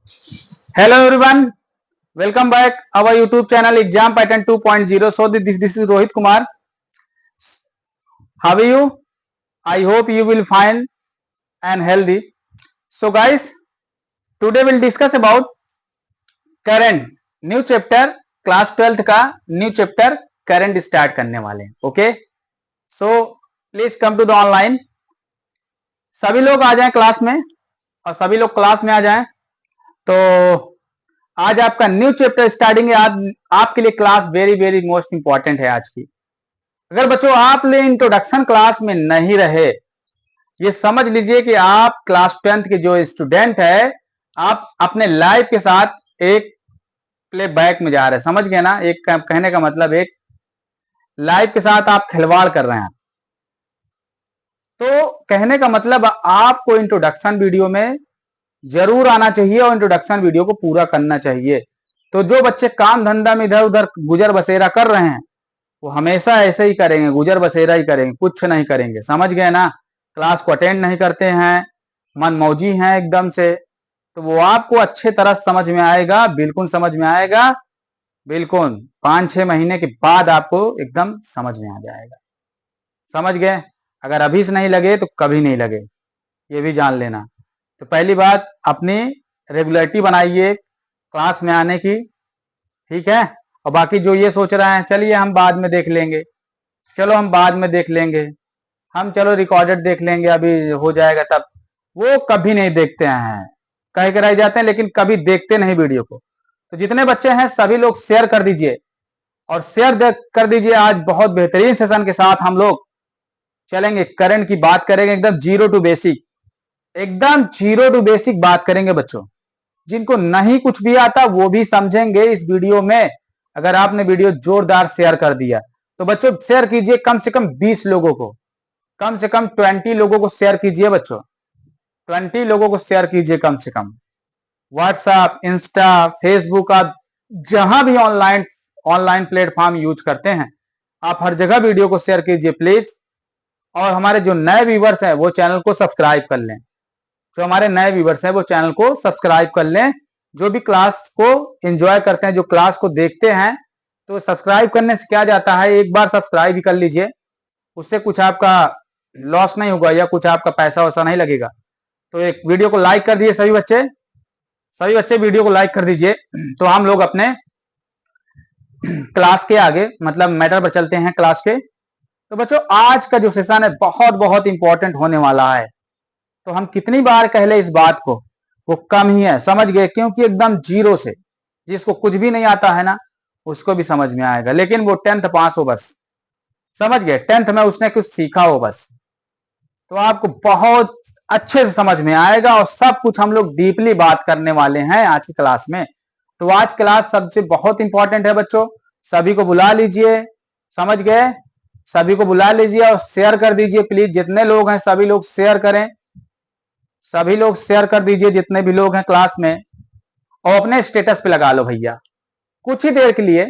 Hello everyone, welcome back our YouTube channel Exam Pattern 2.0. So this is Rohit Kumar. How are you? I hope you will find and healthy. So guys, today we'll discuss about current new chapter class 12th का new chapter current start करने वाले हैं. Okay? So please come to the online. सभी लोग आ जाएं class में और सभी लोग क्लास में आ जाएं. तो आज आपका न्यू चैप्टर स्टार्टिंग है. आज आपके लिए class very very most important है आज की. अगर बच्चों आप ले इंट्रोडक्शन क्लास में नहीं रहे, ये समझ लीजिए कि आप क्लास 10th के जो स्टूडेंट है, आप अपने लाइफ के साथ एक प्ले बैक में जा रहे हैं. समझ गए ना? एक कहने का मतलब एक लाइफ के साथ आप खिलवाड़ कर रहे हैं. तो कहने का मतलब आपको इंट्रोडक्शन वीडियो में जरूर आना चाहिए और इंट्रोडक्शन वीडियो को पूरा करना चाहिए. तो जो बच्चे काम धंधा में इधर उधर गुजर बसेरा कर रहे हैं, वो हमेशा ऐसे ही करेंगे, गुजर बसेरा ही करेंगे, कुछ नहीं करेंगे. समझ गए ना? क्लास को अटेंड नहीं करते हैं, मन मौजी हैं एकदम से. तो वो आपको अच्छे तरह समझ में आएगा, बिल्कुल समझ में आएगा, बिल्कुल 5-6 महीने के बाद आपको एकदम समझ में आ जाएगा. समझ गए? अगर अभी से नहीं लगे तो कभी नहीं लगे, ये भी जान लेना. तो पहली बात, अपनी रेगुलरिटी बनाइए क्लास में आने की. ठीक है? और बाकी जो ये सोच रहे हैं चलिए हम बाद में देख लेंगे, चलो हम बाद में देख लेंगे, हम चलो रिकॉर्डेड देख लेंगे, अभी हो जाएगा तब, वो कभी नहीं देखते हैं. कह कर रह जाते हैं लेकिन कभी देखते नहीं वीडियो को. तो जितने बच्चे हैं सभी लोग शेयर कर दीजिए और शेयर कर दीजिए. आज बहुत बेहतरीन सेशन के साथ हम लोग चलेंगे, करंट की बात करेंगे, एकदम जीरो टू बेसिक, एकदम जीरो टू बेसिक बात करेंगे. बच्चों जिनको नहीं कुछ भी आता वो भी समझेंगे इस वीडियो में. अगर आपने वीडियो जोरदार शेयर कर दिया तो बच्चों शेयर कीजिए, कम से कम 20 लोगों को, कम से कम 20 लोगों को शेयर कीजिए. बच्चों 20 लोगों को शेयर कीजिए कम से कम. व्हाट्सएप, इंस्टा, फेसबुक, आप जहां भी ऑनलाइन प्लेटफॉर्म यूज करते हैं, आप हर जगह वीडियो को शेयर कीजिए प्लीज. और हमारे जो नए व्यूवर्स हैं वो चैनल को सब्सक्राइब कर लें. जो हमारे नए व्यूवर्स हैं वो चैनल को सब्सक्राइब कर लें. जो भी क्लास को एंजॉय करते हैं, जो क्लास को देखते हैं, तो सब्सक्राइब करने से क्या जाता है, एक बार सब्सक्राइब भी कर लीजिए, उससे कुछ आपका लॉस नहीं होगा या कुछ आपका पैसा वैसा नहीं लगेगा. तो एक वीडियो को लाइक कर दिए सभी बच्चे वीडियो को लाइक कर दीजिए. तो हम लोग अपने क्लास के आगे मतलब मैटर पर चलते हैं क्लास के. तो बच्चों आज का जो सेशन है बहुत बहुत इंपॉर्टेंट होने वाला है. तो हम कितनी बार कह ले इस बात को, वो कम ही है. समझ गए? क्योंकि एकदम जीरो से, जिसको कुछ भी नहीं आता है ना, उसको भी समझ में आएगा, लेकिन वो 10th पास हो बस. समझ गए? 10th में उसने कुछ सीखा हो बस, तो आपको बहुत अच्छे से समझ में आएगा. और सब कुछ हम लोग डीपली बात करने वाले हैं आज की क्लास में. तो आज क्लास सबसे बहुत इंपॉर्टेंट है बच्चों. सभी को बुला लीजिए. समझ गए? सभी को बुला लीजिए और शेयर कर दीजिए प्लीज. जितने लोग हैं सभी लोग शेयर करें, सभी लोग शेयर कर दीजिए जितने भी लोग हैं क्लास में. और अपने स्टेटस पे लगा लो भैया, कुछ ही देर के लिए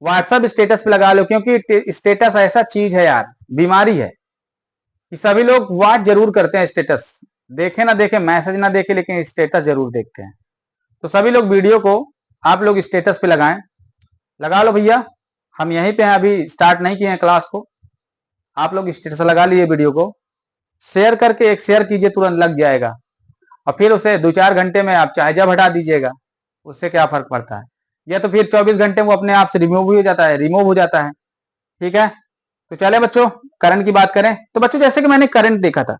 व्हाट्सएप स्टेटस पे लगा लो. क्योंकि स्टेटस ऐसा चीज है यार, बीमारी है कि सभी लोग वाच जरूर करते हैं. स्टेटस देखे ना देखे, मैसेज ना देखे, लेकिन स्टेटस जरूर देखते हैं. तो सभी लोग वीडियो को आप लोग स्टेटस पे लगाएं. लगा लो भैया, हम यहीं पे हैं, अभी स्टार्ट नहीं किए हैं क्लास को. आप लोग स्टेटस लगा लिए, वीडियो को शेयर करके एक शेयर कीजिए, तुरंत लग जाएगा. और फिर उसे 2-4 घंटे में आप चाहे जब हटा दीजिएगा, उससे क्या फर्क पड़ता है. या तो फिर 24 घंटे वो अपने आप से रिमूव हो जाता है, ठीक है? तो चले बच्चों करंट की बात करें. तो बच्चों जैसे कि मैंने करंट देखा था,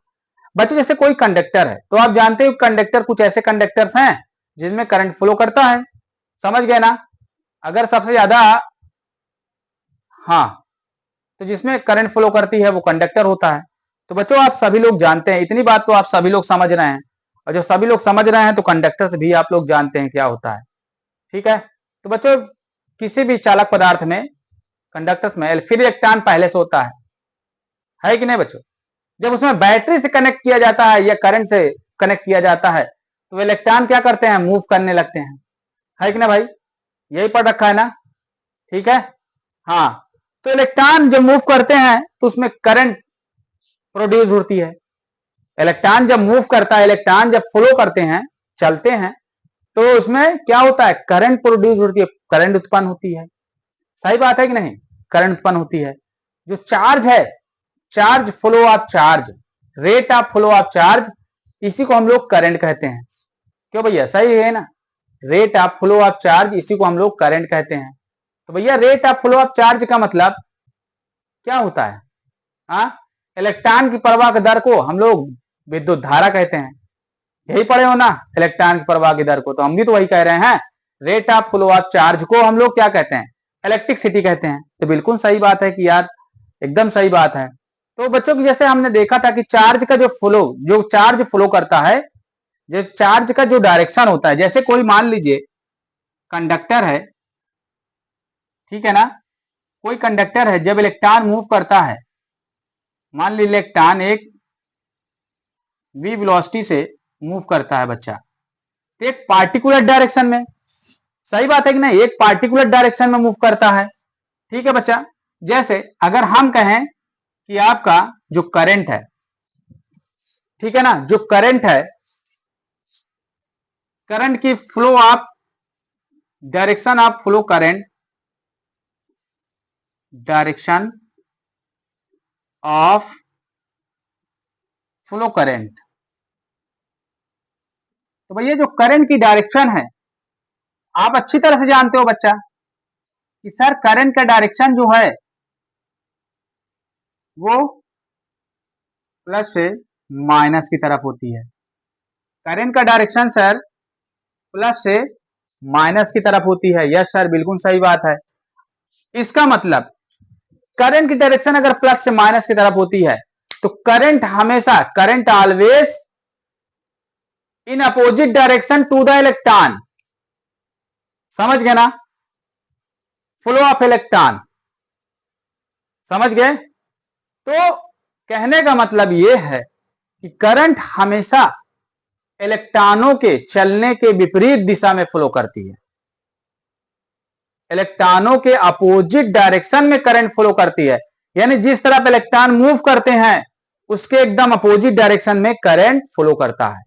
बच्चों जैसे कोई कंडक्टर है, तो आप जानते हो कंडक्टर, कुछ ऐसे कंडक्टर्स हैं जिसमें करंट फ्लो करता है. समझ गए ना? अगर सबसे ज्यादा, हाँ, तो जिसमें करंट फ्लो करती है वो कंडक्टर होता है. तो बच्चों आप सभी लोग जानते हैं, इतनी बात तो आप सभी लोग समझ रहे हैं. और जो सभी लोग समझ रहे हैं तो कंडक्टर से भी आप लोग जानते हैं क्या होता है. ठीक है? तो बच्चों किसी भी चालक पदार्थ में, कंडक्टर्स में फिर इलेक्ट्रॉन पहले से होता है कि नहीं बच्चों? जब उसमें बैटरी से कनेक्ट किया जाता है या करंट से कनेक्ट किया जाता है, तो इलेक्ट्रॉन क्या करते हैं, मूव करने लगते हैं. है कि ना भाई? यही पढ़ रखा है ना? ठीक है? हाँ. तो इलेक्ट्रॉन जब मूव करते हैं तो उसमें करंट प्रोड्यूस होती है. इलेक्ट्रॉन जब मूव करता है, इलेक्ट्रॉन जब फ्लो करते हैं चलते हैं तो उसमें क्या होता है, करंट प्रोड्यूस होती है, करंट उत्पन्न होती है। सही बात है कि नहीं, करंट उत्पन्न होती है। जो चार्ज है, charge flow of charge, rate of flow of charge, इसी को हम लोग करंट कहते हैं। क्यों भैया, सही है ना, rate of flow of charge, इसी को हम लोग करंट कहते हैं। तो भैया rate of flow of charge का मतलब क्या होता है, हाँ, इलेक्ट्रॉन की प्रवाह दर को हम लोग विद्युत धारा कहते हैं। यही पढ़े हो ना, इलेक्ट्रॉन की प्रवाह की दर को, तो हम भी तो वही कह रहे हैं। Rate of flow of charge को हम लोग क्या कहते हैं, इलेक्ट्रिसिटी कहते हैं। तो बिल्कुल सही बात है कि यार, एकदम सही बात है। तो बच्चों की जैसे हमने देखा था कि चार्ज का जो चार्ज फ्लो करता है, जो चार्ज का जो डायरेक्शन होता है, जैसे कोई मान लीजिए कंडक्टर है, ठीक है ना, कोई कंडक्टर है, जब इलेक्ट्रॉन मूव करता है, मान लीजिए इलेक्ट्रॉन एक v वेलोसिटी से मूव करता है बच्चा, तो एक पार्टिकुलर डायरेक्शन में, सही बात है कि नहीं, एक पार्टिकुलर डायरेक्शन में मूव करता है। ठीक है बच्चा, जैसे अगर हम कहें कि आपका जो करंट है, ठीक है ना, जो करंट है, करंट की flow of direction of flow current, direction of flow current, तो भैया जो करंट की डायरेक्शन है, आप अच्छी तरह से जानते हो बच्चा कि सर करंट का डायरेक्शन जो है वो प्लस से माइनस की तरफ होती है। करंट का डायरेक्शन सर प्लस से माइनस की तरफ होती है। यस सर, बिल्कुल सही बात है। इसका मतलब करंट की डायरेक्शन अगर प्लस से माइनस की तरफ होती है तो करंट हमेशा, current always in opposite direction to the electron. समझ गए ना, फ्लो ऑफ इलेक्ट्रॉन, समझ गए। तो कहने का मतलब यह है कि करंट हमेशा इलेक्ट्रॉनों के चलने के विपरीत दिशा में फ्लो करती है, इलेक्ट्रॉनों के अपोजिट डायरेक्शन में करंट फ्लो करती है। यानी जिस तरफ इलेक्ट्रॉन मूव करते हैं उसके एकदम अपोजिट डायरेक्शन में करंट फ्लो करता है।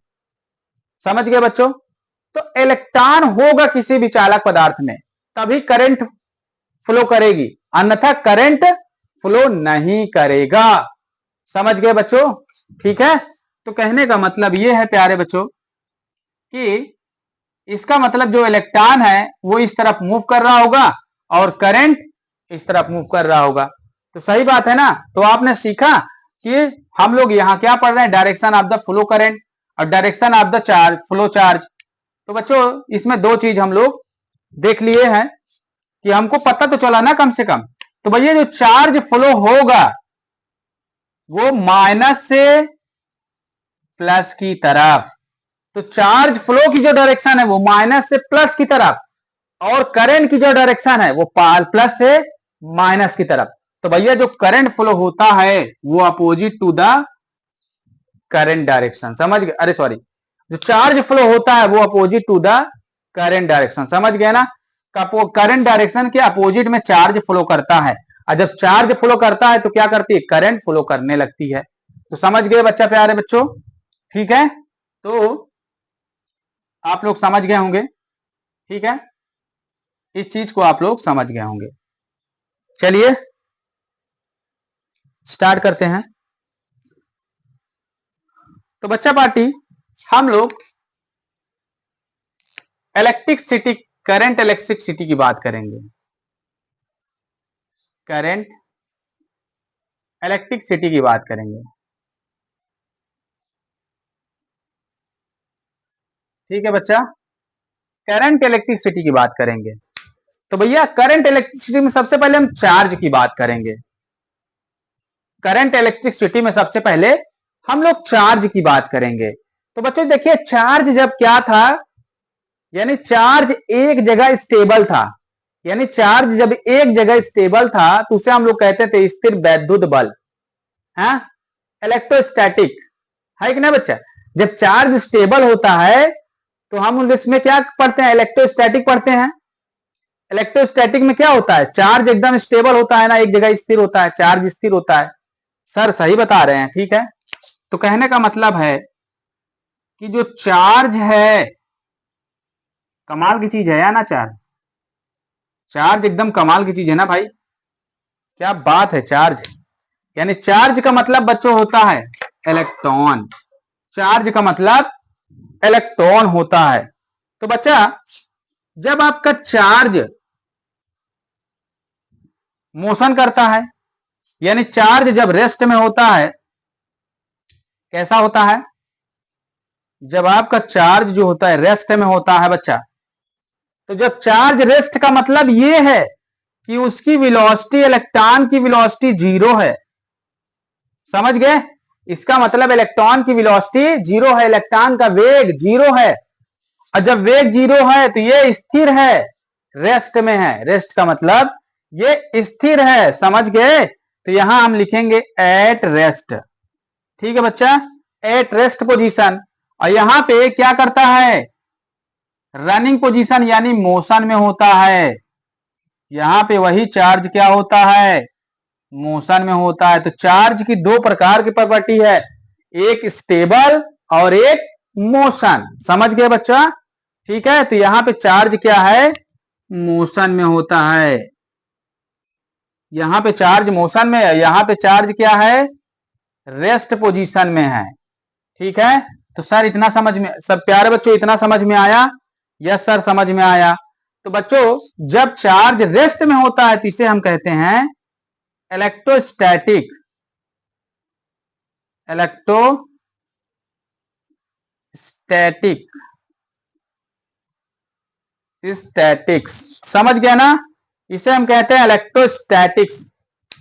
समझ गए बच्चों। तो इलेक्ट्रॉन होगा किसी भी चालक पदार्थ में तभी करंट फ्लो करेगी, अन्यथा करंट फ्लो नहीं करेगा। समझ गए बच्चों, ठीक है। तो कहने का मतलब यह है प्यारे बच्चों कि इसका मतलब जो इलेक्ट्रॉन है वो इस तरफ मूव कर रहा होगा और करंट इस तरफ मूव कर रहा होगा। तो सही बात है ना। तो आपने सीखा कि हम लोग यहां क्या पढ़ रहे हैं, direction of the flow current और direction of the charge, flow charge. तो बच्चों इसमें दो चीज हम लोग देख लिए हैं कि हमको पता तो चला ना कम से कम। तो भैया जो चार्ज फ्लो होगा वो माइनस से प्लस की तरफ, तो चार्ज फ्लो की जो डायरेक्शन है वो माइनस से प्लस की तरफ और करंट की जो डायरेक्शन है वो प्लस से माइनस की तरफ। तो भैया जो करंट फ्लो होता है वो opposite to the current direction. समझ गए, अरे सॉरी, जो चार्ज फ्लो होता है वो opposite to the current direction. समझ गए ना, करंट डायरेक्शन के अपोजिट में चार्ज फ्लो करता है और जब चार्ज फ्लो करता है तो क्या करती है, करंट फ्लो करने लगती है। तो समझ गए बच्चा, प्यारे बच्चों, ठीक है। तो आप लोग समझ गए होंगे, ठीक है, इस चीज को आप लोग समझ गए होंगे। चलिए स्टार्ट करते हैं। तो बच्चा पार्टी हम लोग इलेक्ट्रिसिटी, करंट इलेक्ट्रिसिटी की बात करेंगे, करंट इलेक्ट्रिसिटी की बात करेंगे, ठीक है बच्चा, करंट इलेक्ट्रिसिटी की बात करेंगे। तो भैया करंट इलेक्ट्रिसिटी में सबसे पहले हम चार्ज की बात करेंगे। करंट इलेक्ट्रिसिटी में सबसे पहले हम लोग चार्ज की बात करेंगे। तो बच्चों देखिए चार्ज जब क्या था, यानी चार्ज एक जगह स्टेबल था, यानी चार्ज जब एक जगह स्टेबल था तो उसे हम लोग कहते थे स्थिर वैद्युत बल, है इलेक्ट्रोस्टैटिक, है कि ना बच्चा। जब चार्ज स्टेबल होता है तो हम इसमें क्या पढ़ते हैं, इलेक्ट्रोस्टैटिक पढ़ते हैं। इलेक्ट्रोस्टैटिक में क्या होता है, चार्ज एकदम स्टेबल होता है ना, एक जगह स्थिर होता है, चार्ज स्थिर होता है। सर सही बता रहे हैं, ठीक है। तो कहने का मतलब है कि जो चार्ज है कमाल की चीज है या ना चार्ज? चार्ज एकदम कमाल की चीज है ना भाई, क्या बात है। चार्ज यानी चार्ज का मतलब बच्चों होता है इलेक्ट्रॉन। चार्ज का मतलब इलेक्ट्रॉन होता है। तो बच्चा जब आपका चार्ज मोशन करता है, यानी चार्ज जब रेस्ट में होता है, कैसा होता है? जब आपका चार्ज जो होता है रेस्ट में होता है बच्चा, तो जब चार्ज रेस्ट का मतलब यह है कि उसकी वेलोसिटी, इलेक्ट्रॉन की वेलोसिटी जीरो है। समझ गए? इसका मतलब इलेक्ट्रॉन की वेलोसिटी जीरो है, इलेक्ट्रॉन का वेग जीरो है। और जब वेग जीरो है तो ये स्थिर है, रेस्ट में है। रेस्ट का मतलब ये स्थिर है। समझ गए? तो यहां हम लिखेंगे एट रेस्ट। ठीक है बच्चा, एट रेस्ट पोजीशन। और यहां पे क्या करता है? रनिंग पोजीशन यानी मोशन में होता है। यहां पे वही चार्ज क्या होता है? मोशन में होता है। तो चार्ज की दो प्रकार की प्रॉपर्टी है, एक स्टेबल और एक मोशन। समझ गए बच्चा? ठीक है, तो यहां पे चार्ज क्या है? मोशन में होता है। यहां पे चार्ज मोशन में है, यहां पे चार्ज क्या है? रेस्ट पोजीशन में है। ठीक है, तो सर इतना समझ में, सब प्यारे बच्चों इतना समझ में आया? यस सर, समझ में आया। तो बच्चों जब चार्ज रेस्ट में होता है तो इसे हम कहते हैं इलेक्ट्रोस्टैटिक। Electrostatic, statics. समझ गया ना? इसे हम कहते हैं इलेक्ट्रोस्टैटिक्स।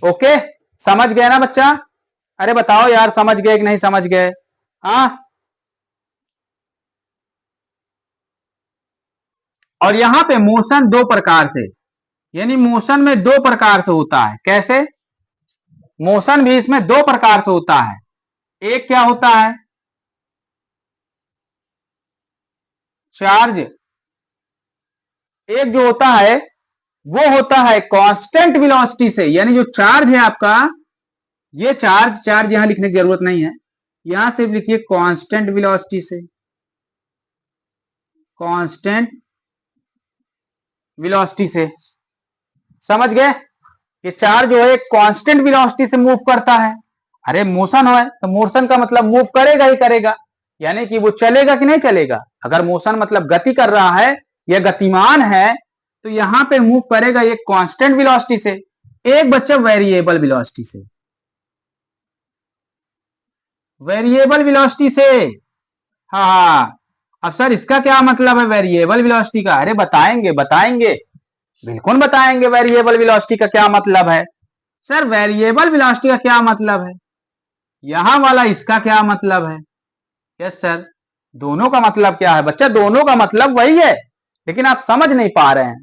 ओके, समझ गया ना बच्चा? अरे बताओ यार, समझ गए कि नहीं समझ गए? हाँ। और यहां पे मोशन दो प्रकार से, यानी मोशन में दो प्रकार से होता है। कैसे? मोशन भी इसमें दो प्रकार से होता है। एक क्या होता है? चार्ज। एक जो होता है वो होता है कांस्टेंट वेलोसिटी से, यानी जो चार्ज है आपका, ये चार्ज, चार्ज यहां लिखने की जरूरत नहीं है, यहां सिर्फ लिखिए कांस्टेंट वेलोसिटी से। कांस्टेंट वेलोसिटी से। समझ गए? ये चार्ज जो है कांस्टेंट वेलोसिटी से मूव करता है। अरे मोशन है तो मोशन का मतलब मूव करेगा ही करेगा, यानी कि वो चलेगा कि नहीं चलेगा। अगर मोशन मतलब गति कर रहा है या गतिमान है, तो यहां पे मूव करेगा ये कांस्टेंट वेलोसिटी से। एक बच्चा वेरिएबल वेलोसिटी से। वेरिएबल वेलोसिटी से। हाँ, अब सर इसका क्या मतलब है वेरिएबल वेलोसिटी का? अरे बताएंगे बताएंगे, बिल्कुल बताएंगे वेरिएबल वेलोसिटी का क्या मतलब है। सर वेरिएबल वेलोसिटी का क्या मतलब है, यहां वाला इसका क्या मतलब है? यस सर, दोनों का मतलब क्या है बच्चा? दोनों का मतलब वही है, लेकिन आप समझ नहीं पा रहे हैं।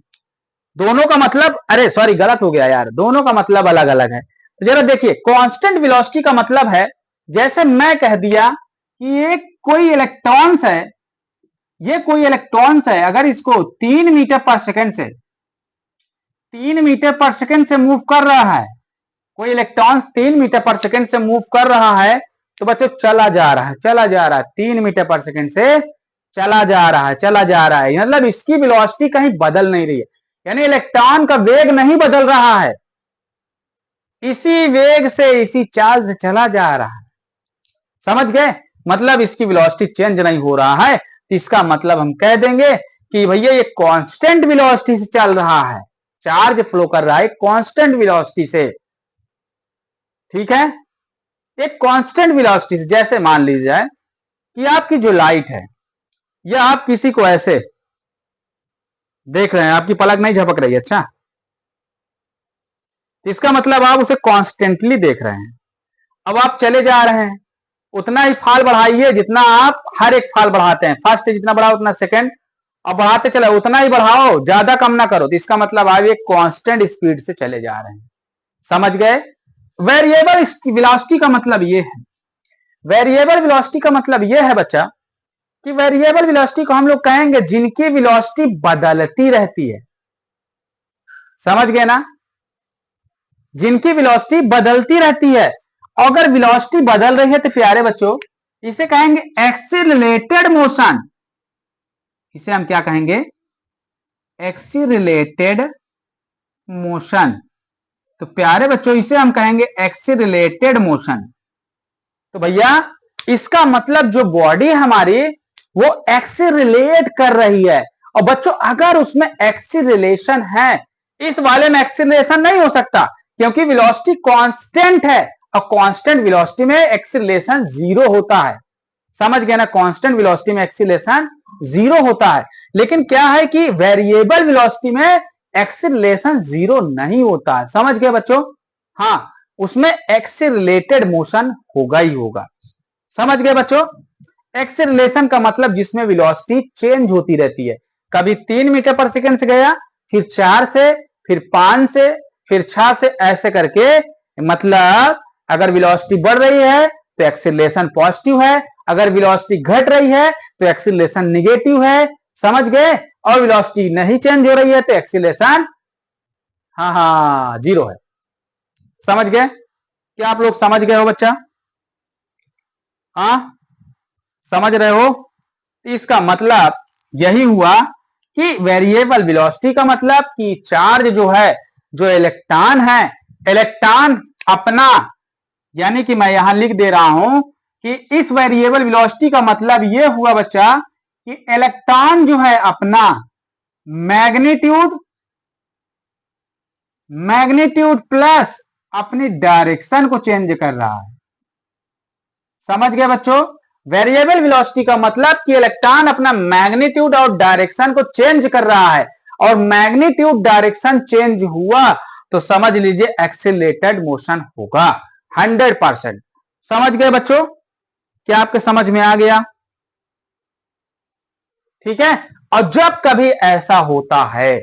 दोनों का मतलब, अरे सॉरी गलत हो गया यार, दोनों का मतलब अलग अलग है। तो जरा देखिए, कांस्टेंट वेलोसिटी का मतलब है, जैसे मैं कह दिया कि ये कोई इलेक्ट्रॉन्स है, ये कोई इलेक्ट्रॉन्स है, अगर इसको 3 मीटर पर सेकेंड से 3 मीटर पर सेकेंड से मूव कर रहा है, कोई इलेक्ट्रॉन 3 मीटर पर सेकेंड से मूव कर रहा है, तो बच्चों चला जा रहा है, चला जा रहा है, 3 मीटर पर सेकेंड से चला जा रहा है, चला जा रहा है, मतलब इसकी वेलोसिटी कहीं बदल नहीं रही है, यानी इलेक्ट्रॉन का वेग नहीं बदल रहा है, इसी वेग से, इसी चार्ज से चला जा रहा है। समझ गए? मतलब इसकी वेलोसिटी चेंज नहीं हो रहा है, इसका मतलब हम कह देंगे कि भैया ये कांस्टेंट वेलोसिटी से चल रहा है, चार्ज फ्लो कर रहा है कांस्टेंट वेलोसिटी से। ठीक है, एक कांस्टेंट वेलोसिटी से। जैसे मान लीजिए कि आपकी जो लाइट है, या आप किसी को ऐसे देख रहे हैं, आपकी पलक नहीं झपक रही है, अच्छा, इसका मतलब आप उसे कॉन्स्टेंटली देख रहे हैं। अब आप चले जा रहे हैं, उतना ही फाल बढ़ाइए जितना आप हर एक फाल बढ़ाते हैं, फर्स्ट जितना बढ़ाओ उतना सेकंड, अब बढ़ाते चले, उतना ही बढ़ाओ, ज्यादा कम ना करो। तो इसका मतलब आप एक कांस्टेंट स्पीड से चले जा रहे हैं। समझ गए? वेरिएबल वेलोसिटी का मतलब ये है, वेरिएबल वेलोसिटी का मतलब ये है बच्चा कि वेरिएबल वेलोसिटी को हम लोग कहेंगे जिनकी वेलोसिटी बदलती रहती है। समझ गए ना? जिनकी वेलोसिटी बदलती रहती है। अगर वेलोसिटी बदल रही है तो प्यारे बच्चों इसे कहेंगे एक्सीलरेटेड मोशन। इसे हम क्या कहेंगे? Accelerated motion. तो प्यारे बच्चों इसे हम कहेंगे एक्सीलरेटेड मोशन। तो भैया इसका मतलब जो बॉडी हमारी वो एक्सीलरेट कर रही है। और बच्चों अगर उसमें एक्सीलरेशन है, इस वाले में एक्सीलरेशन नहीं हो सकता क्योंकि वेलोसिटी कांस्टेंट है, और कांस्टेंट वेलोसिटी में एक्सीलरेशन जीरो होता है। समझ गए ना, कांस्टेंट वेलोसिटी में एक्सीलरेशन जीरो होता है। लेकिन क्या है कि वेरिएबल वेलोसिटी में एक्सीलरेशन जीरो नहीं होता है। समझ गए बच्चों? हाँ, उसमें एक्सीलरेटेड मोशन होगा ही होगा। समझ गए बच्चों? एक्सीलरेशन का मतलब जिसमें वेलोसिटी चेंज होती रहती है, कभी 3 मीटर पर सेकंड से गया, फिर 4 से, फिर 5 से, फिर 6 से, ऐसे करके। मतलब अगर वेलोसिटी बढ़ रही है तो एक्सीलरेशन पॉजिटिव है, अगर वेलोसिटी घट रही है तो एक्सीलरेशन निगेटिव है। समझ गए? और वेलोसिटी नहीं चेंज हो रही है तो एक्सीलरेशन हाँ जीरो है। समझ गए? क्या आप लोग समझ गए हो बच्चा? हाँ, समझ रहे हो? इसका मतलब यही हुआ कि वेरिएबल वेलोसिटी का मतलब कि चार्ज जो है, जो इलेक्ट्रॉन है, इलेक्ट्रॉन अपना, यानी कि मैं यहां लिख दे रहा हूं कि इस वेरिएबल वेलोसिटी का मतलब यह हुआ बच्चा कि इलेक्ट्रॉन जो है अपना मैग्नीट्यूड, मैग्नीट्यूड प्लस अपनी डायरेक्शन को चेंज कर रहा है। समझ गए बच्चों? वेरिएबल वेलोसिटी का मतलब कि इलेक्ट्रॉन अपना मैग्नीट्यूड और डायरेक्शन को चेंज कर रहा है, और मैग्नीट्यूड डायरेक्शन चेंज हुआ तो समझ लीजिए एक्सीलरेटेड मोशन होगा 100%। समझ गए बच्चों? क्या आपके समझ में आ गया? ठीक है। और जब कभी ऐसा होता है,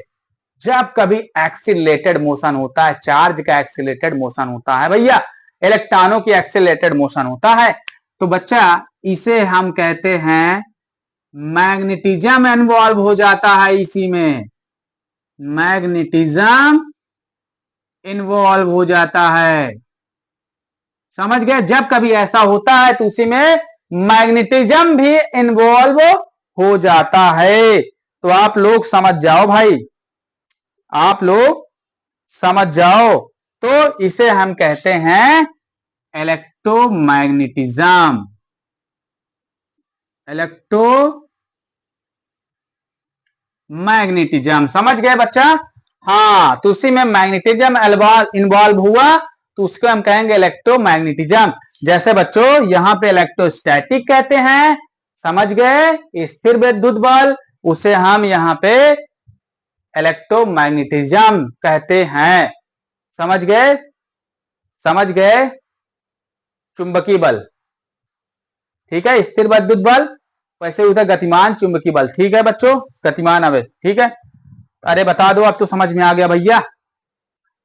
जब कभी एक्सीलरेटेड मोशन होता है, चार्ज का एक्सीलरेटेड मोशन होता है भैया, इलेक्ट्रॉनों की एक्सीलरेटेड मोशन होता है, तो बच्चा इसे हम कहते हैं मैग्नेटिज्म इन्वॉल्व हो जाता है। इसी में मैग्नेटिज्म इन्वॉल्व हो जाता है। समझ गए? जब कभी ऐसा होता है तो उसी में मैग्नेटिज्म भी इन्वॉल्व हो जाता है। तो आप लोग समझ जाओ भाई, आप लोग समझ जाओ। तो इसे हम कहते हैं इलेक्ट्रोमैग्नेटिज्म। इलेक्ट्रोमैग्नेटिज्म समझ गए बच्चा? हाँ, तो उसी में मैग्नेटिज्म इन्वॉल्व हुआ तो उसको हम कहेंगे इलेक्ट्रोमैग्नेटिज्म। जैसे बच्चों यहां पे इलेक्ट्रोस्टैटिक कहते हैं। समझ गए? स्थिर विद्युत बल, उसे हम यहां पे इलेक्ट्रोमैग्नेटिज्म कहते हैं। समझ गए? समझ गए? चुंबकीय बल, ठीक है, स्थिर विद्युत बल, वैसे उधर गतिमान चुंबकीय बल। ठीक है बच्चों, गतिमान आवेश। ठीक है, अरे बता दो, अब तो समझ में आ गया भैया।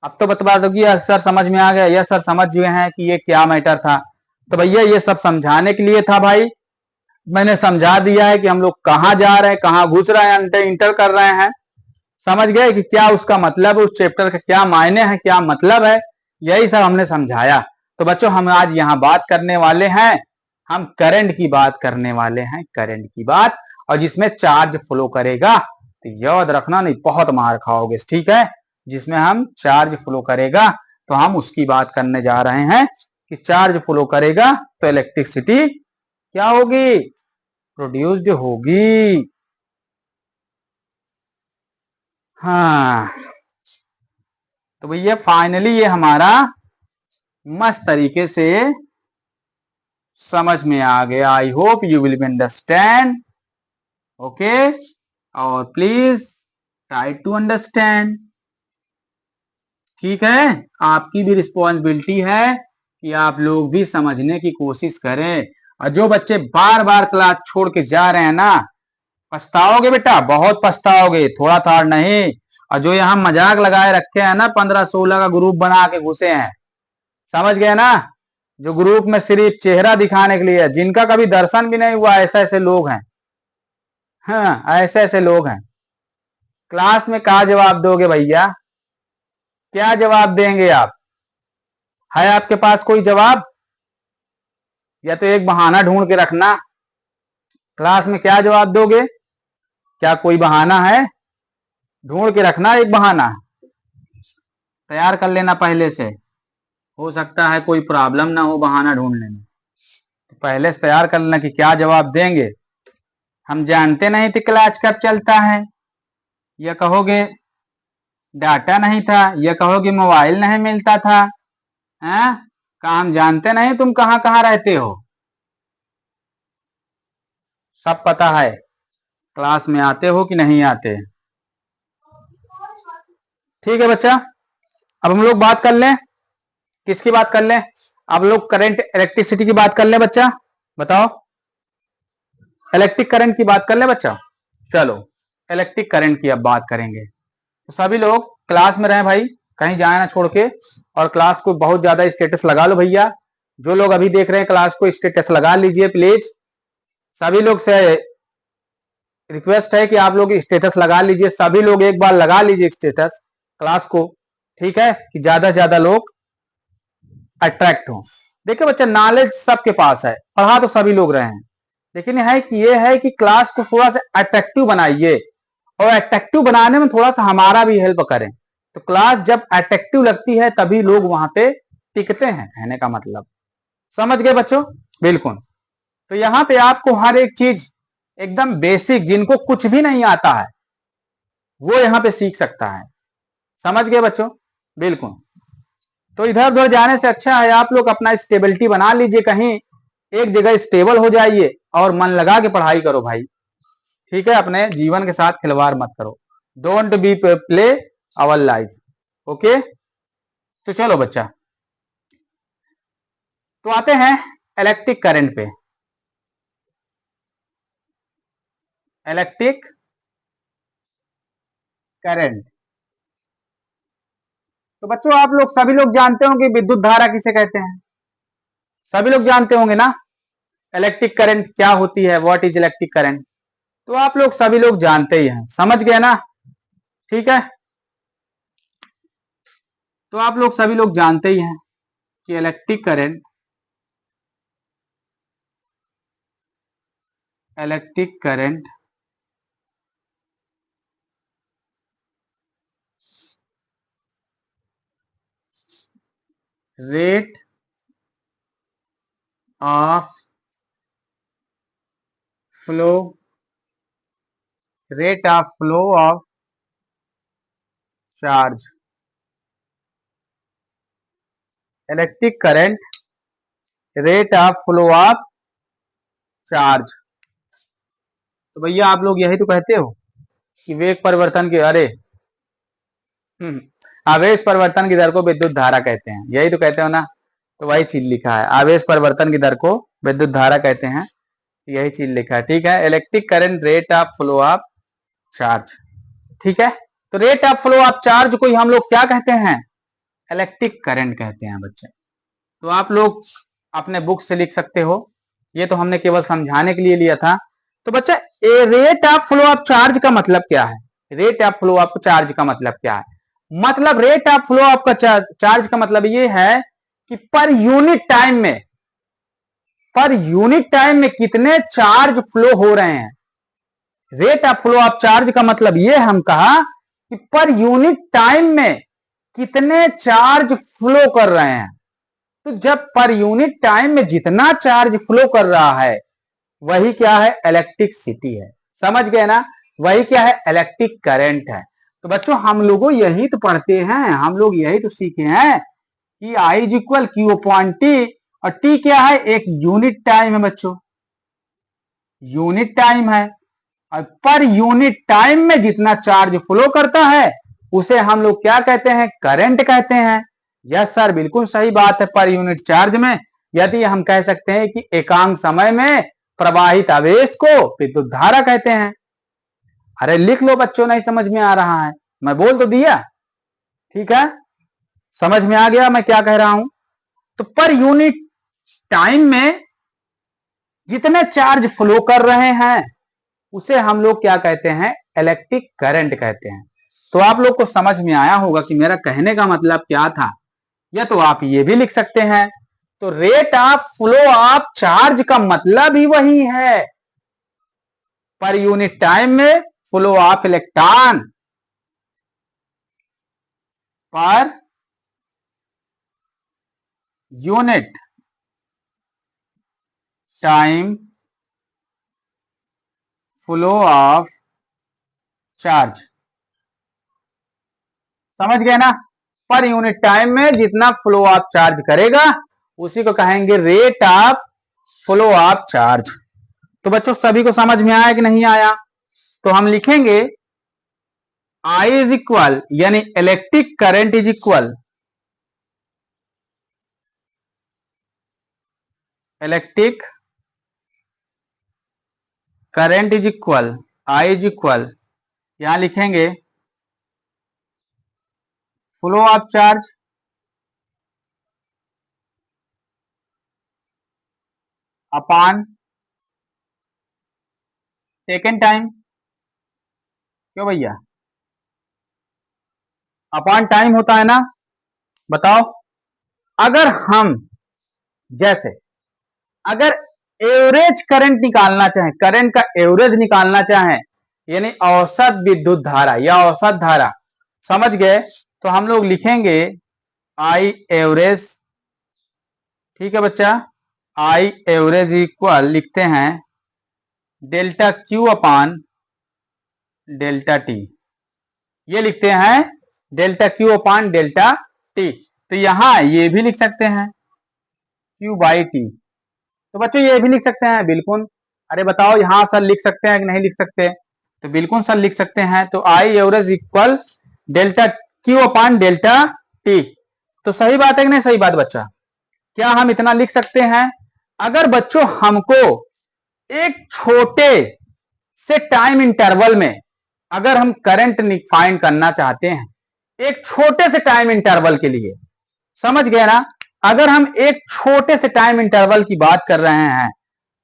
अब तो बता दो कि सर समझ में आ गया, यस सर समझ गए हैं कि ये क्या मैटर था। तो भैया ये सब समझाने के लिए था भाई, मैंने समझा दिया है कि हम लोग कहाँ जा रहे हैं, कहाँ घुस रहे हैं, इंटर कर रहे हैं। समझ गए कि क्या उसका मतलब है, उस चैप्टर का क्या मायने हैं, क्या मतलब है, यही सब हमने समझाया। तो बच्चों हम आज यहाँ बात करने वाले हैं, हम करंट की बात करने वाले हैं, करंट की बात, और जिसमें चार्ज फ्लो करेगा। तो याद रखना, नहीं बहुत मार खाओगे। ठीक है, जिसमें हम चार्ज फ्लो करेगा तो हम उसकी बात करने जा रहे हैं कि चार्ज फ्लो करेगा तो इलेक्ट्रिसिटी क्या होगी, प्रोड्यूस्ड होगी। हाँ, तो भैया फाइनली ये हमारा मस्त तरीके से समझ में आ गया। I hope you will understand. Okay, और प्लीज ट्राई टू अंडरस्टैंड। ठीक है, आपकी भी रिस्पॉन्सिबिलिटी है कि आप लोग भी समझने की कोशिश करें। और जो बच्चे बार बार क्लास छोड़ के जा रहे हैं ना, पछताओगे बेटा, बहुत पछताओगे, थोड़ा था नहीं। और जो यहाँ मजाक लगाए रखे हैं ना, 15-16 का ग्रुप बना के घुसे हैं, समझ गए ना, जो ग्रुप में सिर्फ चेहरा दिखाने के लिए, जिनका कभी दर्शन भी नहीं हुआ, ऐसे ऐसे लोग हैं। हाँ, ऐसे ऐसे लोग हैं। क्लास में क्या जवाब दोगे भैया? क्या जवाब देंगे आप? है आपके पास कोई जवाब? या तो एक बहाना ढूंढ के रखना। क्लास में क्या जवाब दोगे? क्या कोई बहाना है? ढूंढ के रखना, एक बहाना तैयार कर लेना पहले से, हो सकता है कोई प्रॉब्लम ना हो बहाना ढूंढने में। तो पहले से तैयार कर लेना कि क्या जवाब देंगे। हम जानते नहीं थे क्लास कब चलता है, या कहोगे डाटा नहीं था, या कहोगे मोबाइल नहीं मिलता था। हैं? क्या हम जानते नहीं तुम कहाँ कहाँ रहते हो? सब पता है, क्लास में आते हो कि नहीं आते। ठीक है बच्चा, अब हम लोग बात कर लें, किसकी बात कर लें? अब लोग करंट इलेक्ट्रिसिटी की बात कर लें बच्चा, बताओ। इलेक्ट्रिक करंट की बात कर लें बच्चा। चलो इलेक्ट्रिक करंट की अब बात करेंगे। तो सभी लोग क्लास में रहें भाई, कहीं जाए ना छोड़ के, और क्लास को बहुत ज्यादा स्टेटस लगा लो भैया। जो लोग अभी देख रहे हैं क्लास को स्टेटस लगा लीजिए प्लीज। सभी लोग से रिक्वेस्ट है कि आप लोग स्टेटस लगा लीजिए, सभी लोग एक बार लगा लीजिए स्टेटस क्लास को, ठीक है, कि ज्यादा से ज्यादा लोग अट्रैक्ट हो। देखिए बच्चा, नॉलेज सबके पास है, पढ़ा तो सभी लोग रहे हैं, लेकिन ये है कि क्लास को थोड़ा सा अट्रैक्टिव बनाइए, और अट्रैक्टिव बनाने में थोड़ा सा हमारा भी हेल्प करें। तो क्लास जब अट्रैक्टिव लगती है तभी लोग वहां पे टिकते हैं, कहने का मतलब समझ गए बच्चों? बिल्कुल। तो यहाँ पे आपको हर एक चीज एकदम बेसिक, जिनको कुछ भी नहीं आता है वो यहाँ पे सीख सकता है। समझ गए बच्चों? बिल्कुल। तो इधर उधर जाने से अच्छा है आप लोग अपना स्टेबिलिटी बना लीजिए, कहीं एक जगह स्टेबल हो जाइए और मन लगा के पढ़ाई करो भाई, ठीक है। अपने जीवन के साथ खिलवाड़ मत करो, don't be play our life, okay. तो चलो बच्चा, तो आते हैं इलेक्ट्रिक करंट पे। इलेक्ट्रिक करंट, तो बच्चों आप लोग सभी लोग जानते होंगे विद्युत धारा किसे कहते हैं, सभी लोग जानते होंगे ना इलेक्ट्रिक करंट क्या होती है, व्हाट इज इलेक्ट्रिक करंट। तो आप लोग सभी लोग जानते ही हैं, समझ गए ना, ठीक है। तो आप लोग सभी लोग जानते ही हैं कि electric current rate of flow, rate of flow of charge, electric current rate of flow of charge. तो भैया आप लोग यही तो कहते हो कि वेग परिवर्तन के, अरे आवेश परिवर्तन की दर को विद्युत धारा कहते हैं, यही तो कहते हो ना। तो वही चीज लिखा है, आवेश परिवर्तन की दर को विद्युत धारा कहते हैं, यही चीज लिखा है, ठीक है। Electric current rate of flow of charge, ठीक है। तो rate of flow of charge को हम लोग क्या कहते हैं? इलेक्ट्रिक करंट कहते हैं बच्चे। तो आप लोग अपने बुक से लिख सकते हो, ये तो हमने केवल समझाने के लिए लिया था। तो बच्चा rate of flow of charge का मतलब क्या है? Rate of flow of charge का मतलब क्या है? मतलब रेट ऑफ फ्लो ऑफ का चार्ज का मतलब ये है कि पर यूनिट टाइम में कितने चार्ज फ्लो हो रहे हैं। Rate of flow of charge का मतलब ये हम कहा कि पर यूनिट टाइम में कितने चार्ज फ्लो कर रहे हैं। तो जब पर यूनिट टाइम में जितना चार्ज फ्लो कर रहा है वही क्या है? इलेक्ट्रिसिटी है। समझ गए ना? वही क्या है? इलेक्ट्रिक करंट है। तो बच्चों हम लोगों यही तो पढ़ते हैं, हम लोग यही तो सीखे हैं कि I is equal Q upon T, और टी क्या है? एक यूनिट टाइम है बच्चों, यूनिट टाइम है। और पर यूनिट टाइम में जितना चार्ज फ्लो करता है उसे हम लोग क्या कहते हैं? करंट कहते हैं। यस सर, बिल्कुल सही बात है। पर यूनिट चार्ज में, यदि हम कह सकते हैं कि एकांक समय में प्रवाहित आवेश को विद्युत धारा कहते हैं। अरे लिख लो बच्चों, नहीं समझ में आ रहा है? मैं बोल तो दिया, ठीक है, समझ में आ गया मैं क्या कह रहा हूं। तो पर यूनिट टाइम में जितने चार्ज फ्लो कर रहे हैं उसे हम लोग क्या कहते हैं? इलेक्ट्रिक करंट कहते हैं। तो आप लोग को समझ में आया होगा कि मेरा कहने का मतलब क्या था, या तो आप ये भी लिख सकते हैं। तो rate of flow of charge का मतलब ही वही है, पर यूनिट टाइम में flow of electron, per unit time flow of charge. समझ गए ना? पर यूनिट टाइम में जितना फ्लो ऑफ चार्ज करेगा उसी को कहेंगे rate of flow of charge. तो बच्चों सभी को समझ में आया कि नहीं आया? तो हम लिखेंगे I इज इक्वल, यानी electric current is equal, electric current is equal, I is equal, यहां लिखेंगे flow of charge upon second time. क्यों भैया? अपॉन टाइम होता है ना? बताओ, अगर हम जैसे अगर एवरेज करंट निकालना चाहें, करंट का एवरेज निकालना चाहें, यानी औसत विद्युत धारा या औसत धारा, समझ गए? तो हम लोग लिखेंगे आई एवरेज। ठीक है बच्चा, आई एवरेज इक्वल लिखते हैं डेल्टा क्यू अपान डेल्टा टी। ये लिखते हैं डेल्टा क्यू अपान डेल्टा टी। तो यहां ये भी लिख सकते हैं क्यू बाई टी। तो बच्चों ये भी लिख सकते हैं बिल्कुल। अरे बताओ यहां सर लिख सकते हैं कि नहीं लिख सकते? तो बिल्कुल सर लिख सकते हैं। तो I average equal delta Q upon delta T. तो सही बात है कि नहीं सही बात बच्चा? क्या हम इतना लिख सकते हैं? अगर बच्चों हमको एक छोटे से टाइम इंटरवल में अगर हम करंट फाइंड करना चाहते हैं, एक छोटे से टाइम इंटरवल के लिए, समझ गए ना? अगर हम एक छोटे से टाइम इंटरवल की बात कर रहे हैं,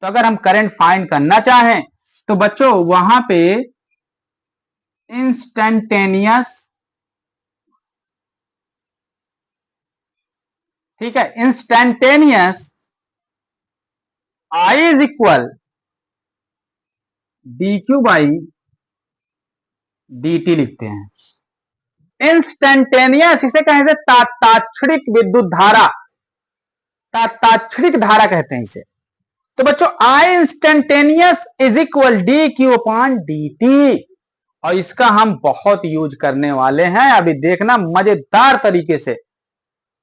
तो अगर हम करंट फाइंड करना चाहें तो बच्चों वहां पे इंस्टेंटेनियस, ठीक है, instantaneous I is equal d Q by D T लिखते हैं। इंस्टेंटेनियस इसे कहेंगे तात्क्षणिक विद्युत धारा, तात्क्षणिक धारा कहते हैं इसे। तो बच्चों I instantaneous is equal d q upon d t, और इसका हम बहुत यूज करने वाले हैं। अभी देखना मजेदार तरीके से,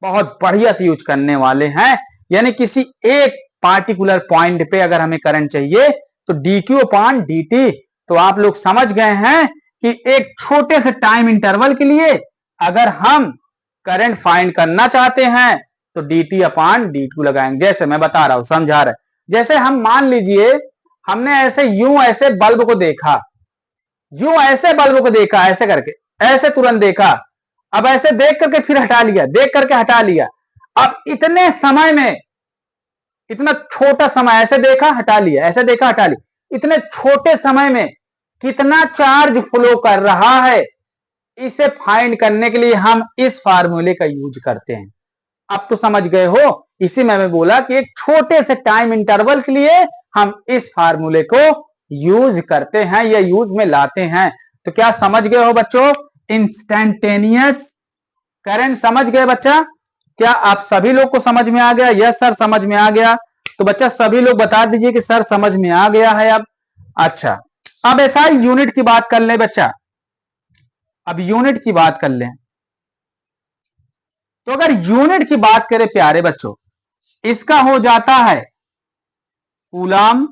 बहुत बढ़िया से यूज करने वाले हैं। यानी किसी एक पार्टिकुलर पॉइंट पे अगर हमें करंट चाहिए तो D q upon d T. तो आप लोग समझ गए हैं कि एक छोटे से टाइम इंटरवल के लिए अगर हम करंट फाइंड करना चाहते हैं तो D T upon D Q लगाएंगे। जैसे मैं बता रहा हूं, समझा रहा है। जैसे हम मान लीजिए हमने ऐसे यूं ऐसे बल्ब को देखा, यूं ऐसे बल्ब को देखा, ऐसे करके, ऐसे तुरंत देखा, अब ऐसे देख करके फिर हटा लिया, देख करके हटा लिया। अब इतने समय में, इतना छोटा समय, ऐसे देखा हटा लिया, ऐसे देखा हटा लिया, इतने छोटे समय में कितना चार्ज फ्लो कर रहा है, इसे फाइंड करने के लिए हम इस फार्मूले का यूज करते हैं। अब तो समझ गए हो, इसी में मैं बोला कि एक छोटे से टाइम इंटरवल के लिए हम इस फार्मूले को यूज करते हैं या यूज में लाते हैं। तो क्या समझ गए हो बच्चों? इंस्टेंटेनियस करंट समझ गए बच्चा? क्या आप सभी लोग को समझ में आ गया? यस सर समझ में आ गया। तो बच्चा सभी लोग बता दीजिए कि सर समझ में आ गया है अब। अच्छा, अब ऐसा यूनिट की बात कर ले बच्चा, अब यूनिट की बात कर लें। तो अगर यूनिट की बात करें प्यारे बच्चों, इसका हो जाता है कूलाम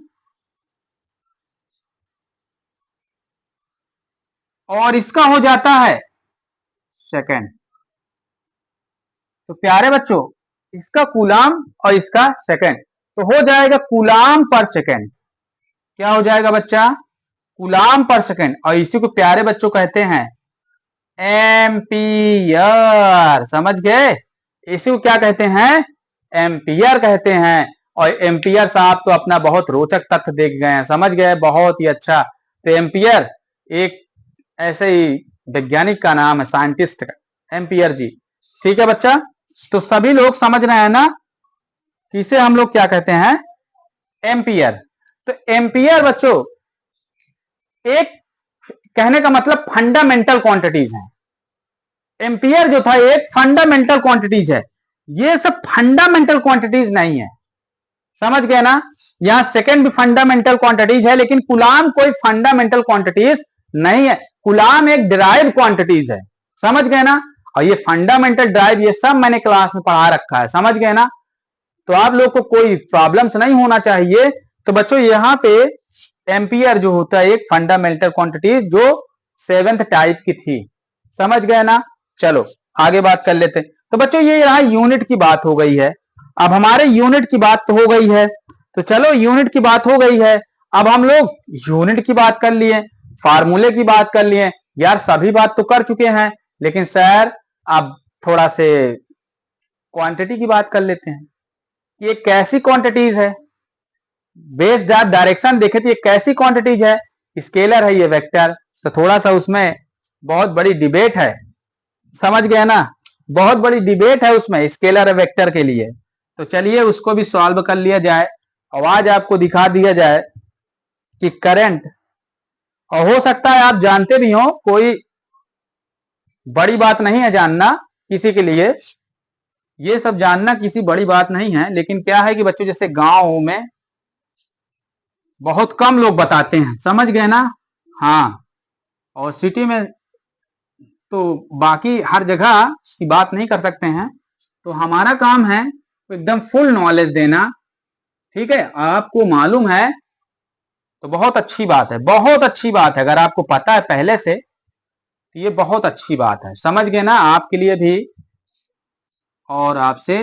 और इसका हो जाता है सेकंड। तो प्यारे बच्चों इसका कूलाम और इसका सेकंड, तो हो जाएगा कूलाम पर सेकंड। क्या हो जाएगा बच्चा? कूलाम पर सेकंड। और इसी को प्यारे बच्चों कहते हैं एम्पियर। समझ गए? इसी को क्या कहते हैं? एम्पियर कहते हैं। और एम्पियर साहब तो अपना बहुत रोचक तथ्य देख गए हैं, समझ गए? बहुत ही अच्छा। तो एम्पियर एक ऐसे ही वैज्ञानिक का नाम है, साइंटिस्ट का, एम्पियर जी। ठीक है बच्चा? तो सभी लोग समझ रहे हैं ना कि इसे हम लोग क्या कहते हैं? एम्पियर। तो एम्पियर बच्चों एक, कहने का मतलब फंडामेंटल क्वांटिटीज हैं। एम्पियर जो था एक फंडामेंटल क्वांटिटीज है, ये सब फंडामेंटल क्वांटिटीज नहीं है, समझ गए ना। यहां सेकेंड भी फंडामेंटल क्वांटिटीज है, लेकिन कूलाम कोई फंडामेंटल क्वांटिटीज नहीं है, कूलाम एक डिराइव क्वांटिटीज है, समझ गए ना। और ये फंडामेंटल ड्राइव ये सब मैंने क्लास में पढ़ा रखा है, समझ गए ना। तो आप लोग को कोई प्रॉब्लम्स नहीं होना चाहिए। तो बच्चों यहाँ पे एम्पियर जो होता है एक फंडामेंटल क्वांटिटी जो 7th टाइप की थी, समझ गए ना। चलो आगे बात कर लेते हैं। तो बच्चों ये यहाँ यूनिट की बात हो गई है, अब हमारे यूनिट की बात तो हो गई है, तो चलो यूनिट की बात हो गई है, अब हम लोग यूनिट की बात कर लिए, फार्मूले की बात कर लिए, यार सभी बात तो कर चुके हैं, लेकिन सर अब थोड़ा से क्वांटिटी की बात कर लेते हैं कि ये कैसी क्वांटिटीज है। बेस्ड आप डायरेक्शन देखे तो ये कैसी क्वांटिटीज है, स्केलर है ये वेक्टर, तो थोड़ा सा उसमें बहुत बड़ी डिबेट है, समझ गए ना, बहुत बड़ी डिबेट है उसमें स्केलर वेक्टर के लिए। तो चलिए उसको भी सॉल्व कर लिया जाए, और आज आपको दिखा दिया जाए कि करंट, और हो सकता है आप जानते भी हो, कोई बड़ी बात नहीं है जानना किसी के लिए, ये सब जानना किसी बड़ी बात नहीं है, लेकिन क्या है कि बच्चों जैसे गांव में बहुत कम लोग बताते हैं, समझ गए ना। हाँ, और सिटी में तो बाकी हर जगह की बात नहीं कर सकते हैं, तो हमारा काम है एकदम फुल नॉलेज देना, ठीक है। आपको मालूम है तो बहुत अच्छी बात है, बहुत अच्छी बात है, अगर आपको पता है पहले से तो ये बहुत अच्छी बात है, समझ गए ना, आपके लिए भी और आपसे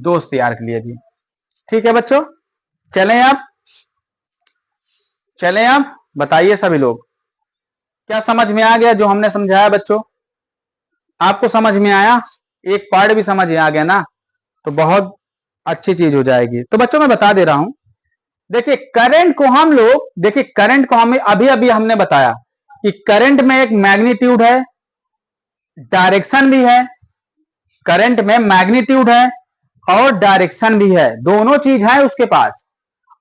दोस्त यार के लिए भी। ठीक है बच्चों, चलें आप, चलें आप, बताइए सभी लोग क्या समझ में आ गया जो हमने समझाया बच्चों, आपको समझ में आया, एक पार्ट भी समझ में आ गया ना, तो बहुत अच्छी चीज हो जाएगी। तो बच्चों मैं बता दे रहा हूं, देखिए करंट को हम लोग, देखिए करंट को हमें अभी अभी हमने बताया कि करंट में एक मैग्नीट्यूड है, डायरेक्शन भी है, करंट में मैग्नीट्यूड है और डायरेक्शन भी है, दोनों चीज है उसके पास।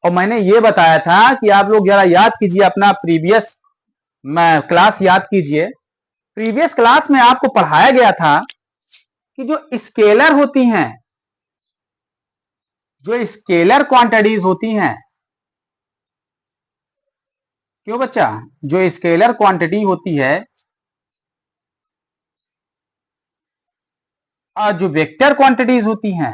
और मैंने ये बताया था कि आप लोग जरा याद कीजिए अपना प्रीवियस क्लास याद कीजिए, प्रीवियस क्लास में आपको पढ़ाया गया था कि जो स्केलर होती हैं, जो स्केलर क्वांटिटीज होती हैं, क्यों बच्चा, जो स्केलर क्वांटिटी होती है और जो वेक्टर क्वांटिटीज होती हैं,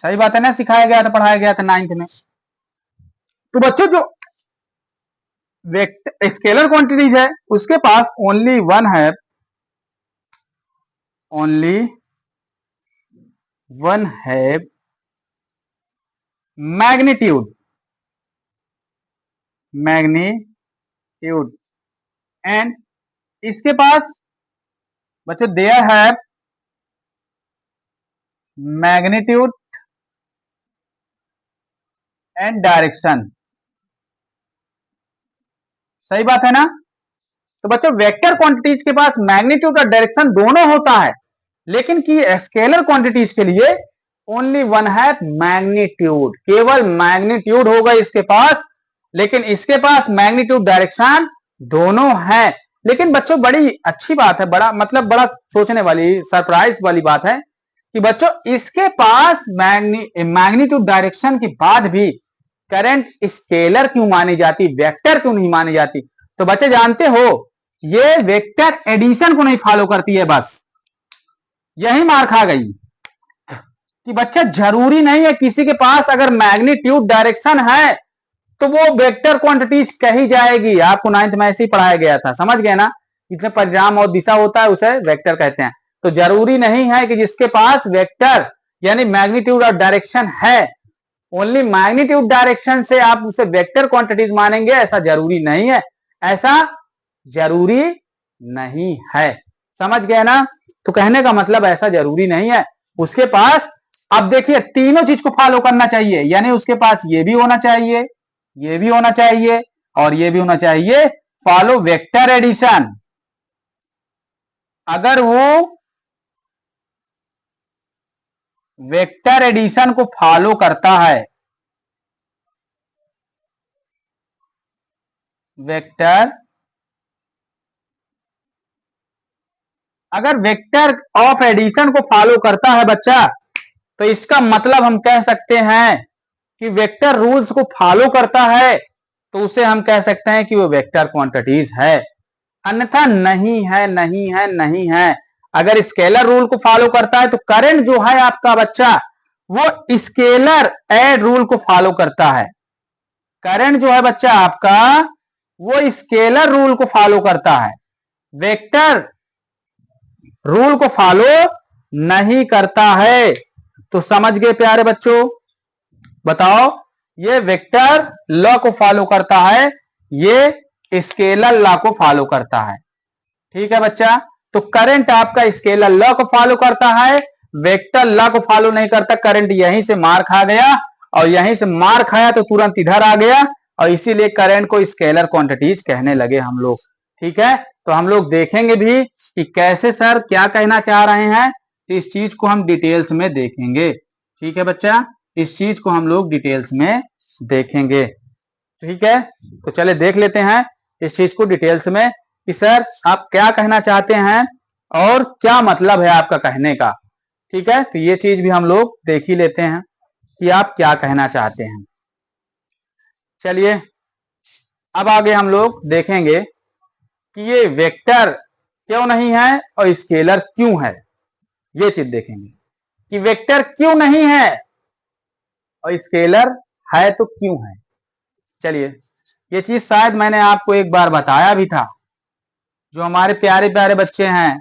सही बात है ना, सिखाया गया था पढ़ाया गया था 9th में। तो बच्चों जो वेक्टर स्केलर क्वांटिटीज है उसके पास only one have magnitude, magnitude and इसके पास बच्चों there have magnitude and direction, सही बात है ना। तो बच्चों वेक्टर क्वांटिटीज के पास मैग्नीट्यूड और डायरेक्शन दोनों होता है, लेकिन कि स्केलर क्वांटिटीज के लिए ओनली वन है मैग्नीट्यूड, केवल मैग्नीट्यूड होगा इसके पास, लेकिन इसके पास मैग्नीट्यूड डायरेक्शन दोनों है। लेकिन बच्चों बड़ी अच्छी बात है, बड़ा मतलब बड़ा सोचने वाली सरप्राइज वाली बात है कि बच्चों इसके पास मैग्नीट्यूड डायरेक्शन के बाद भी करंट स्केलर क्यों मानी जाती, वेक्टर क्यों नहीं मानी जाती। तो बच्चे जानते हो ये वेक्टर एडिशन को नहीं फॉलो करती है, बस यही मार खा गई कि बच्चा जरूरी नहीं है किसी के पास अगर मैग्नीट्यूड डायरेक्शन है तो वो वेक्टर क्वांटिटीज कही जाएगी, आपको 9th में ऐसे ही पढ़ाया गया था, समझ गए ना। इसमें परिणाम और दिशा होता है उसे वेक्टर कहते हैं। तो जरूरी नहीं है कि जिसके पास वेक्टर यानी मैग्नीट्यूड और डायरेक्शन है, ओनली मैग्नीट्यूड डायरेक्शन से आप उसे वेक्टर क्वांटिटीज मानेंगे, ऐसा जरूरी नहीं है, ऐसा जरूरी नहीं है, समझ गए ना। तो कहने का मतलब ऐसा जरूरी नहीं है उसके पास। अब देखिए तीनों चीज को फॉलो करना चाहिए, यानी उसके पास ये भी होना चाहिए, ये भी होना चाहिए और ये भी होना चाहिए, फॉलो वेक्टर एडिशन। अगर वो वेक्टर एडिशन को फॉलो करता है वेक्टर, अगर वेक्टर ऑफ एडिशन को फॉलो करता है बच्चा, तो इसका मतलब हम कह सकते हैं कि वेक्टर रूल्स को फॉलो करता है, तो उसे हम कह सकते हैं कि वो वेक्टर क्वांटिटीज है। अन्यथा नहीं है, नहीं है, नहीं है। अगर स्केलर रूल को फॉलो करता है तो करंट जो है आपका बच्चा वो स्केलर एड रूल को फॉलो करता है। करंट जो है बच्चा आपका वो स्केलर रूल को फॉलो करता है, वेक्टर रूल को फॉलो नहीं करता है। तो समझ गए प्यारे बच्चों? बताओ, ये वेक्टर लॉ को फॉलो करता है, ये स्केलर लॉ को फॉलो करता है। ठीक है बच्चा? तो करंट आपका स्केलर लॉ को फॉलो करता है, वेक्टर लॉ को फॉलो नहीं करता। करंट यहीं से मार खा गया और यहीं से मार खाया तो तुरंत इधर आ गया, और इसीलिए करंट को स्केलर क्वांटिटीज कहने लगे हम लोग। ठीक है? तो हम लोग देखेंगे भी कि कैसे सर क्या कहना चाह रहे हैं, तो इस चीज को हम डिटेल्स में देखेंगे। ठीक है बच्चा? इस चीज को हम लोग डिटेल्स में देखेंगे। ठीक है? तो चले देख लेते हैं इस चीज को डिटेल्स में कि सर आप क्या कहना चाहते हैं और क्या मतलब है आपका कहने का। ठीक है? तो ये चीज भी हम लोग देख ही लेते हैं कि आप क्या कहना चाहते हैं। चलिए अब आगे हम लोग देखेंगे कि ये वेक्टर क्यों नहीं है और स्केलर क्यों है। ये चीज देखेंगे कि वेक्टर क्यों नहीं है और स्केलर है तो क्यों है। चलिए, ये चीज शायद मैंने आपको एक बार बताया भी था। जो हमारे प्यारे प्यारे बच्चे हैं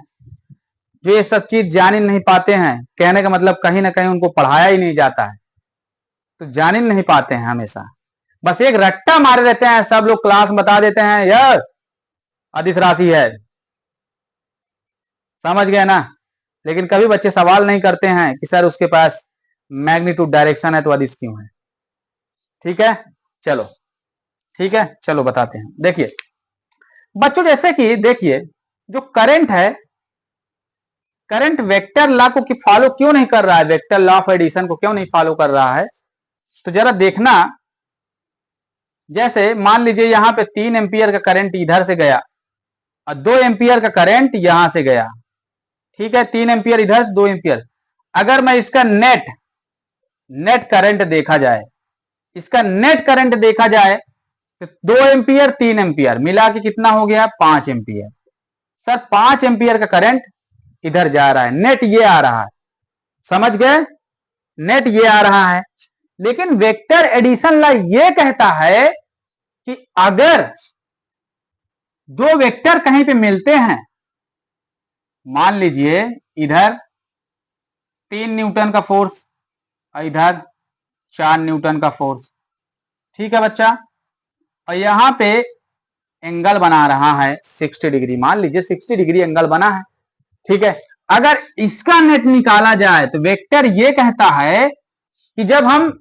जो ये सब चीज जान ही नहीं पाते हैं, कहने का मतलब कहीं ना कहीं उनको पढ़ाया ही नहीं जाता है, तो जान ही नहीं पाते हैं। हमेशा बस एक रट्टा मारे रहते हैं, सब लोग क्लास में बता देते हैं यह अदिश राशि है, समझ गए ना। लेकिन कभी बच्चे सवाल नहीं करते हैं कि सर उसके पास मैग्नीट्यूड डायरेक्शन है तो अदिश क्यों है। ठीक है? चलो, ठीक है, चलो बताते हैं। देखिए बच्चों, जैसे कि देखिए जो करंट है, करंट वेक्टर लॉ को फॉलो क्यों नहीं कर रहा है, वेक्टर लॉ ऑफ एडिशन को क्यों नहीं फॉलो कर रहा है, तो जरा देखना। जैसे मान लीजिए यहां पे 3 एम्पियर का करंट इधर से गया और 2 एम्पियर का करंट यहां से गया। ठीक है? 3 एम्पियर इधर, 2 एम्पियर। अगर मैं इसका नेट करंट देखा जाए, इसका नेट करंट देखा जाए तो 2 एम्पियर 3 एम्पियर मिला के कितना हो गया, 5 एम्पियर। सर 5 एम्पियर का करंट इधर जा रहा है, नेट ये आ रहा है, समझ गए? नेट ये आ रहा है। लेकिन वेक्टर एडिशन लॉ ये कहता है कि अगर दो वेक्टर कहीं पे मिलते हैं, मान लीजिए इधर 3 न्यूटन का फोर्स और इधर 4 न्यूटन का फोर्स। ठीक है बच्चा? और यहां पे एंगल बना रहा है 60 डिग्री, मान लीजिए 60 डिग्री एंगल बना है। ठीक है? अगर इसका नेट निकाला जाए तो वेक्टर ये कहता है कि जब हम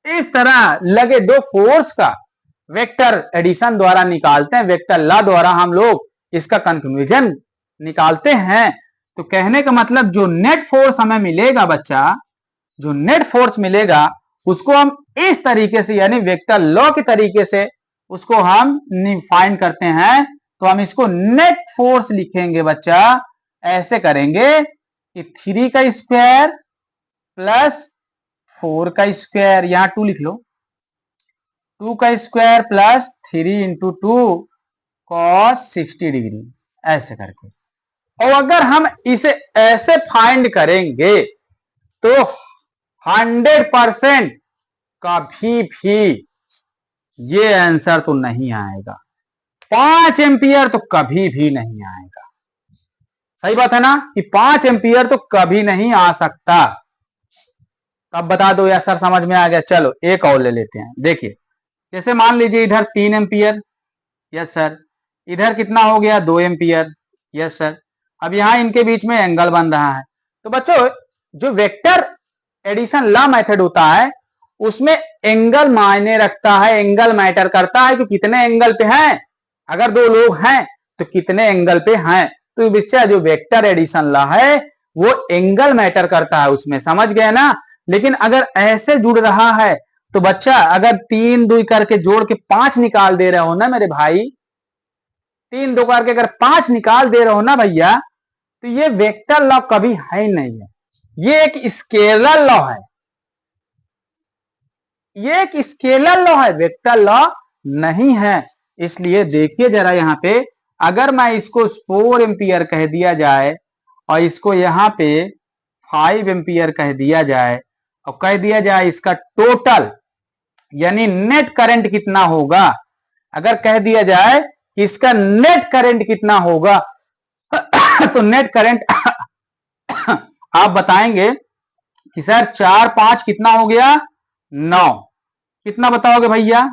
इस तरह लगे दो फोर्स का वेक्टर एडिशन द्वारा निकालते हैं, वेक्टर लॉ द्वारा हम लोग इसका कंक्लूजन निकालते हैं, तो कहने का मतलब जो नेट फोर्स हमें मिलेगा बच्चा, जो नेट फोर्स मिलेगा उसको हम इस तरीके से यानी वेक्टर लॉ के तरीके से उसको हम फाइंड करते हैं। तो हम इसको नेट फोर्स लिखेंगे बच्चा, ऐसे करेंगे कि 3 का स्क्वायर प्लस 4 का स्क्वायर, यहां 2 लिख लो, 2 का square plus 3 into 2 cos 60 degree, ऐसे करके। और अगर हम इसे ऐसे फाइंड करेंगे तो 100% कभी भी ये आंसर तो नहीं आएगा, 5 एम्पियर तो कभी भी नहीं आएगा। सही बात है ना कि 5 एम्पियर तो कभी नहीं आ सकता। अब बता दो यार सर समझ में आ गया। चलो एक और ले लेते हैं। देखिए जैसे मान लीजिए इधर 3 एम्पियर, यस सर, इधर कितना हो गया 2 एम्पियर, यस सर। अब यहां इनके बीच में एंगल बन रहा है। तो बच्चों जो वेक्टर एडिशन लॉ मेथड होता है उसमें एंगल मायने रखता है, एंगल मैटर करता है कि कितने एंगल पे हैं। अगर 2 लोग हैं तो कितने एंगल पे हैं। तो बच्चा जो वेक्टर एडिशन लॉ है वो एंगल मैटर करता है उसमें, समझ गए ना। लेकिन अगर ऐसे जुड़ रहा है तो बच्चा अगर 3 2 करके जोड़ के 5 निकाल दे रहे हो ना मेरे भाई, 3 2 करके अगर 5 निकाल दे रहे हो ना भैया, तो ये वेक्टर लॉ कभी है ही नहीं है, ये एक स्केलर लॉ है, ये एक स्केलर लॉ है, वेक्टर लॉ नहीं है। इसलिए देखिए जरा यहां पे, अगर मैं इसको 4 एम्पियर कह दिया जाए और इसको यहां पे 5 एम्पियर कह दिया जाए और कह दिया जाए इसका टोटल यानी नेट करंट कितना होगा, अगर कह दिया जाए कि इसका नेट करंट कितना होगा तो नेट करंट आप बताएंगे कि सर 4 5 कितना हो गया, 9, कितना बताओगे भैया,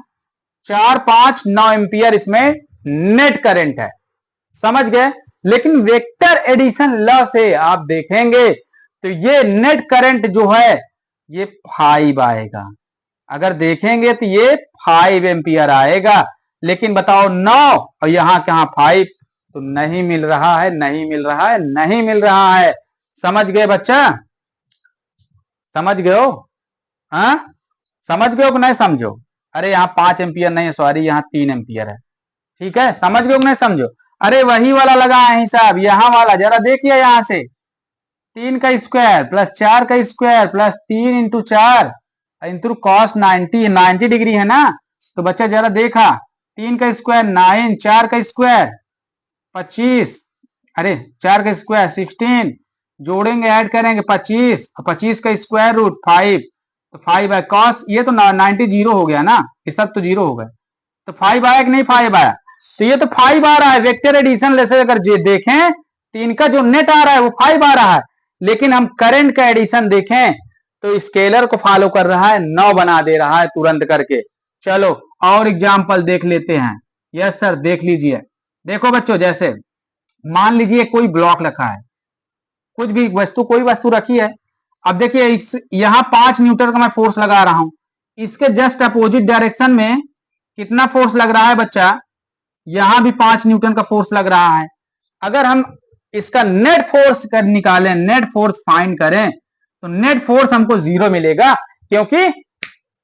4 5 9 एम्पियर इसमें नेट करंट है, समझ गए। लेकिन वेक्टर एडिशन लॉ से आप देखेंगे तो ये नेट करंट जो है ये 5 आएगा, अगर देखेंगे तो ये 5 एम्पियर आएगा। लेकिन बताओ 9 और यहां कहां 5, तो नहीं मिल रहा है, नहीं मिल रहा है, नहीं मिल रहा है। समझ गए बच्चा, समझ गए हो, हाँ समझ गए हो कि नहीं समझो, अरे यहाँ 5 एम्पियर नहीं है, सॉरी यहाँ 3 एम्पियर है, ठीक है, समझ गए कि नहीं समझो। अरे वही वाला लगा है हिसाब, यहाँ वाला जरा देखिए, यहां से 3 का स्क्वायर प्लस 4 का square plus 3 into 4 into cos 90 degree है ना, तो बच्चा जरा देखा, 3 का स्क्वायर 9, 4 का स्क्वायर 25, अरे 4 का स्क्वायर 16, जोड़ेंगे ऐड करेंगे 25, 25 का स्क्वायर रूट 5, तो 5 है कॉस, ये तो 90 जीरो हो गया ना, ये सब तो जीरो हो गए, तो 5 आया कि नहीं 5 आया, तो ये तो 5 आ रहा है वेक्टर एडिशन से अगर देखें तो इनका जो नेट आ रहा है वो 5 आ रहा है। लेकिन हम करंट का एडिशन देखें तो स्केलर को फॉलो कर रहा है, 9 बना दे रहा है तुरंत करके। चलो और एग्जाम्पल देख लेते हैं, यस सर देख लीजिए। देखो बच्चों, जैसे मान लीजिए कोई ब्लॉक रखा है, कुछ भी वस्तु, कोई वस्तु रखी है, अब देखिए यहां 5 न्यूटन का मैं फोर्स लगा रहा हूं, इसके जस्ट अपोजिट डायरेक्शन में कितना फोर्स लग रहा है बच्चा, यहां भी 5 न्यूटन का फोर्स लग रहा है। अगर हम इसका नेट फोर्स कर निकालें, नेट फोर्स फाइंड करें, तो नेट फोर्स हमको 0 मिलेगा, क्योंकि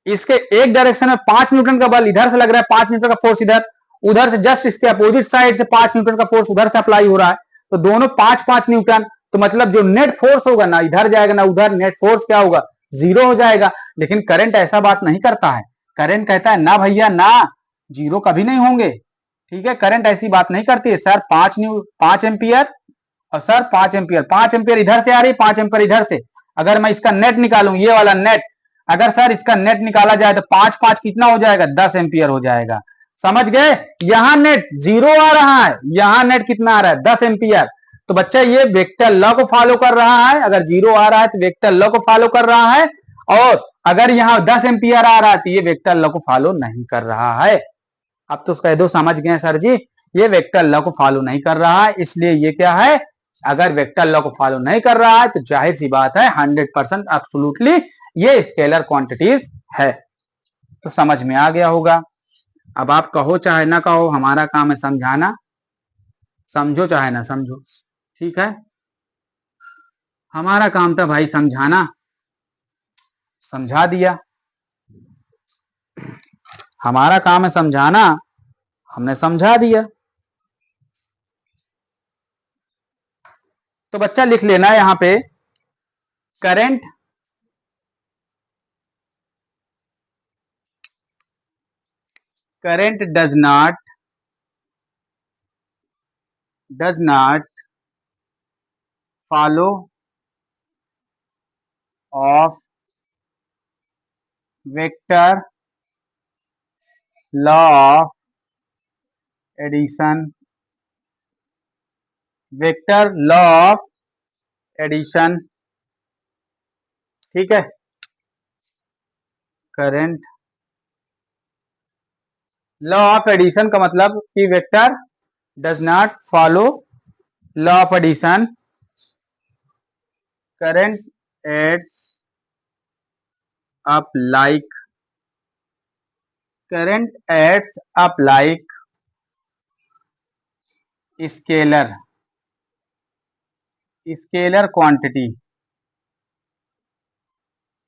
इसके एक डायरेक्शन में 5 न्यूटन का बल इधर से लग रहा है, 5 न्यूटन का फोर्स इधर, उधर से जस्ट इसके अपोजिट साइड से 5 न्यूटन का फोर्स उधर से अप्लाई हो रहा है, तो दोनों 5 5 न्यूटन, तो मतलब जो नेट फोर्स होगा ना इधर जाएगा ना उधर, नेट फोर्स क्या होगा, 0 हो जाएगा। लेकिन करंट ऐसा बात नहीं करता है, करंट कहता है ना भैया ना, 0 कभी नहीं होंगे, ठीक है, करंट ऐसी बात नहीं करती है, सर 5 एम्पियर और सर 5 एम्पियर, 5 एम्पियर इधर से आ रही, 5 एम्पियर इधर से, अगर मैं इसका नेट निकालूं, ये वाला नेट, अगर सर इसका नेट निकाला जाए तो 5 5 कितना हो जाएगा, 10 एम्पियर हो जाएगा, समझ गए। यहां नेट 0 आ रहा है, यहां नेट कितना आ रहा है, 10 एम्पियर, तो बच्चा ये वेक्टर लॉ को फॉलो कर रहा है, अगर 0 आ रहा है तो वेक्टर लॉ को फॉलो कर रहा है, और अगर यहां 10 एम्पियर आ रहा है तो ये वेक्टर लॉ को फॉलो नहीं कर रहा है। अब तो कह दो समझ गए सर जी, ये वेक्टर लॉ को फॉलो नहीं कर रहा है, इसलिए ये क्या है, अगर वेक्टर लॉ को फॉलो नहीं कर रहा है तो जाहिर सी बात है 100% एब्सोल्युटली ये स्केलर क्वांटिटीज है। तो समझ में आ गया होगा। अब आप कहो चाहे ना कहो, हमारा काम है समझाना, समझो चाहे ना समझो, ठीक है, हमारा काम था भाई समझाना, समझा दिया, हमारा काम है समझाना, हमने समझा दिया। तो बच्चा लिख लेना यहां पे, current current does not follow of vector law of addition, vector law of addition, ठीक है, करंट लॉ ऑफ एडिशन का मतलब कि vector does not follow law of addition, current adds up like, current adds up like scalar, scalar quantity,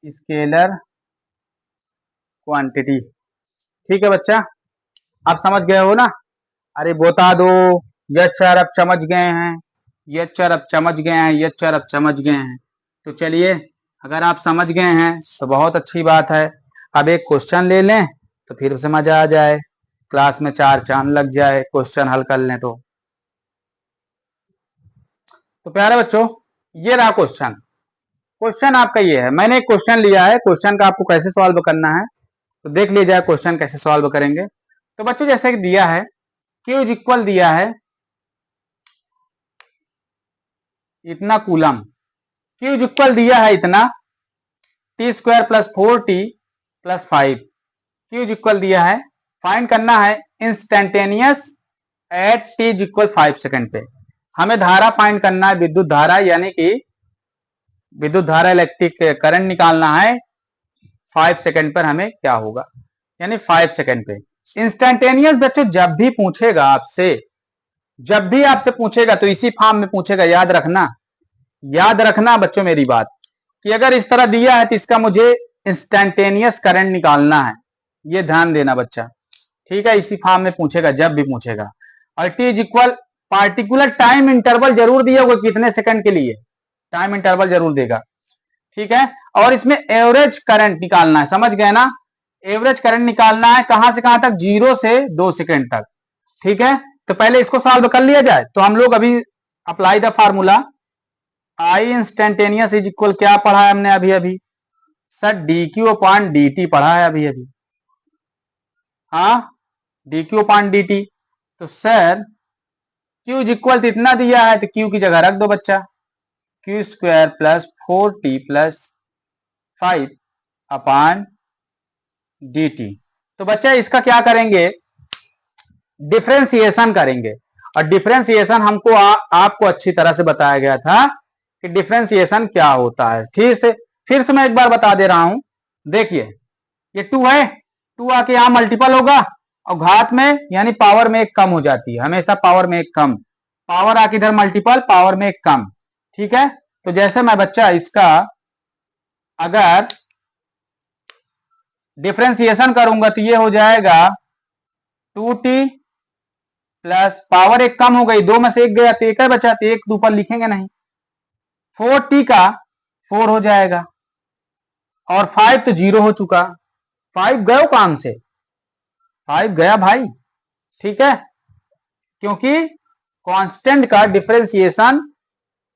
scalar quantity. ठीक है बच्चा, आप समझ गए हो ना? अरे बता दो। यस सर अब समझ गए हैं, यस सर अब समझ गए हैं, यस सर अब समझ गए हैं। तो चलिए, अगर आप समझ गए हैं तो बहुत अच्छी बात है। अब एक क्वेश्चन ले लें तो फिर से मजा आ जाए, क्लास में चार चांद लग जाए, क्वेश्चन हल कर लें तो प्यारे बच्चों, ये रहा क्वेश्चन। क्वेश्चन आपका ये है, मैंने एक क्वेश्चन लिया है, क्वेश्चन का आपको कैसे सॉल्व करना है तो देख लीजिए क्वेश्चन कैसे सॉल्व करेंगे। तो बच्चों जैसे कि दिया है, Q इज इक्वल दिया है इतना कूलम, Q इज इक्वल दिया है इतना t square plus 4t plus 5, Q is equal दिया है, फाइंड करना है instantaneous at t is equal 5 second पे। हमें धारा फाइंड करना है, विद्युत धारा, यानी कि विद्युत धारा इलेक्ट्रिक करंट निकालना है 5 सेकेंड पर हमें क्या होगा, यानी 5 सेकेंड पे। इंस्टेंटेनियस बच्चों जब भी पूछेगा आपसे, जब भी आपसे पूछेगा तो इसी फॉर्म में पूछेगा, याद रखना, याद रखना बच्चों मेरी बात, कि अगर इस तरह दिया है तो इसका मुझे इंस्टेंटेनियस करंट निकालना है, ये ध्यान देना बच्चा। ठीक है, इसी फॉर्म में पूछेगा जब भी पूछेगा। और T is equal particular time interval जरूर दिया होगा, कितने सेकंड के लिए टाइम इंटरवल जरूर देगा। ठीक है, और इसमें एवरेज करंट निकालना है, समझ गए ना? एवरेज करंट निकालना है कहां से कहां तक, 0 से 2 सेकंड तक। ठीक है, तो पहले इसको सॉल्व कर लिया जाए। तो हम लोग अभी apply the formula, I instantaneous is equal क्या पढ़ा है हमने अभी अभी sir, D q upon d T पढ़ा है अभी अभी। हाँ, D q upon d T. तो सर क्यू इज इक्वल इतना दिया है तो क्यू की जगह रख दो बच्चा, Q square plus 4t plus 5 upon d T. तो बच्चा इसका क्या करेंगे, डिफरेंशिएशन करेंगे। और डिफरेंशिएशन हमको आपको अच्छी तरह से बताया गया था कि डिफरेंशिएशन क्या होता है। फिर से मैं एक बार बता दे रहा हूं, देखिए ये 2 है, 2 आके यहां मल्टीपल होगा और घात में यानी पावर में एक कम हो जाती है, हमेशा पावर में एक कम, पावर आके इधर मल्टीपल, पावर में एक कम। ठीक है, तो जैसे मैं बच्चा इसका अगर डिफरेंशिएशन करूंगा तो ये हो जाएगा 2t प्लस पावर एक कम हो गई, दो में से एक गया तो एक है बचा, तो एक ऊपर लिखेंगे नहीं, 4t का 4 हो जाएगा और 5 तो 0 हो चुका, 5 गयो काम से, 5 गया भाई। ठीक है, क्योंकि कांस्टेंट का डिफरेंशिएशन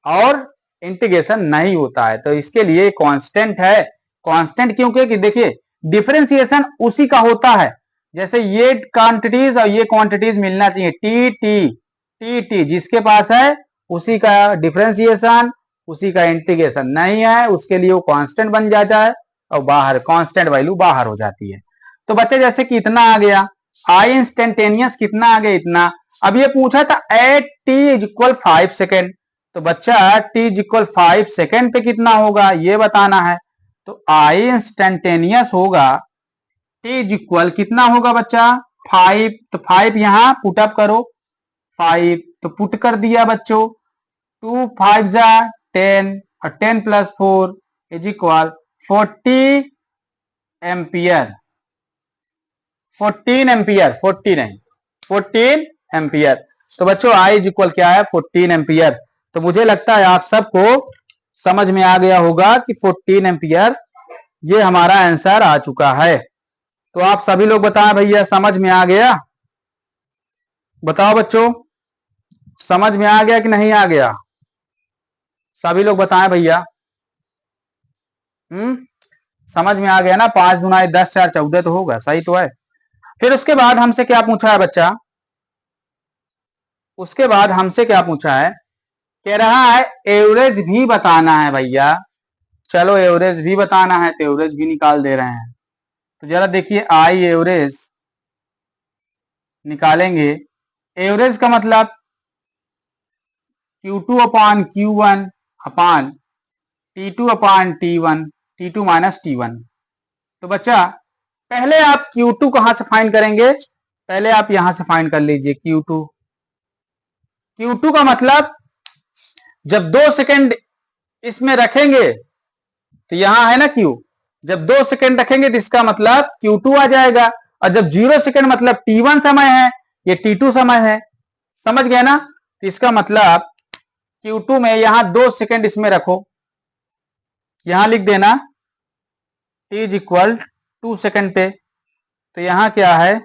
और इंटीग्रेशन नहीं होता है, तो इसके लिए कांस्टेंट है। कांस्टेंट क्योंकि कि देखिए डिफरेंशिएशन उसी का होता है, जैसे ये क्वांटिटीज और ये क्वांटिटीज मिलना चाहिए, टी टी टी टी, जिसके पास है उसी का डिफरेंशिएशन, उसी का इंटीग्रेशन नहीं है, उसके लिए वो कांस्टेंट बन जाता है और बाहर कांस्टेंट वैल्यू बाहर हो जाती है। तो बच्चे जैसे कि इतना आ गया, आई इंस्टेंटेनियस कितना आ गया इतना। अब ये पूछा था at T is equal 5 second, तो बच्चा टी इज इक्वल 5 सेकेंड पे कितना होगा ये बताना है। तो आई इंस्टेंटेनियस होगा टी इज इक्वल कितना होगा बच्चा 5, तो 5 यहां पुटअप करो, 5 तो पुट कर दिया बच्चों, 2 5 जा 10 और 10 plus 4 is equal 40 ampere, 14 ampere, 40 नहीं 14 एम्पियर। तो बच्चों आई इज इक्वल क्या है 14 एम्पियर। तो मुझे लगता है आप सबको समझ में आ गया होगा कि 14 एम्पियर ये हमारा आंसर आ चुका है। तो आप सभी लोग बताएं भैया समझ में आ गया, बताओ बच्चों समझ में आ गया कि नहीं आ गया, सभी लोग बताएं भैया। समझ में आ गया ना, 5 दूना 10 4 14 तो होगा, सही तो है। फिर उसके बाद हमसे क्या पूछा है बच्चा, उसके बाद हमसे क्या पूछा है, कह रहा है एवरेज भी बताना है भैया। चलो एवरेज भी बताना है तो एवरेज भी निकाल दे रहे हैं। तो जरा देखिए आई एवरेज निकालेंगे, एवरेज का मतलब Q2 अपान Q1 अपान T2 अपान T1, T2 माइनस T1। तो बच्चा पहले आप Q2 कहां से फाइंड करेंगे, पहले आप यहां से फाइंड कर लीजिए Q2। Q2 का मतलब जब 2 सेकंड इसमें रखेंगे तो यहां है ना Q, जब 2 सेकंड रखेंगे तो इसका मतलब Q2 आ जाएगा, और जब 0 सेकंड मतलब T1 समय है, ये T2 समय है। समझ गए ना? तो इसका मतलब Q2 में यहां 2 सेकंड इसमें रखो, यहां लिख देना T इज इक्वल 2 सेकंड पे। तो यहां क्या है,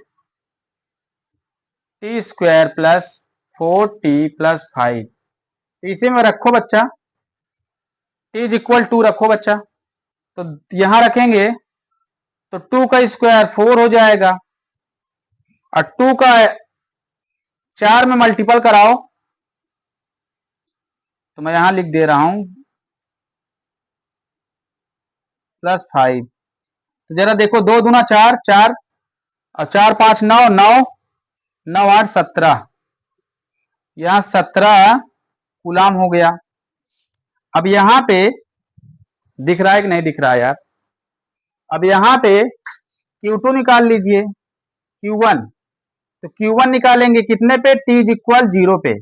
T square plus 4t plus 5। तो इसी में रखो बच्चा, T इज इक्वल 2 रखो बच्चा। तो यहां रखेंगे तो 2 का स्क्वायर 4 हो जाएगा, और 2 का 4 में मल्टीपल कराओ, तो मैं यहां लिख दे रहा हूं प्लस 5। तो जरा देखो, 2 दूना 4, 4 और 4 5 9, 9 9 8 17, यहां 17 कूलाम हो गया। अब यहां पे दिख रहा है कि नहीं दिख रहा है यार? अब यहां पे Q2 निकाल लीजिए, Q1। तो Q1 निकालेंगे कितने पे, T इज इक्वल 0 पे।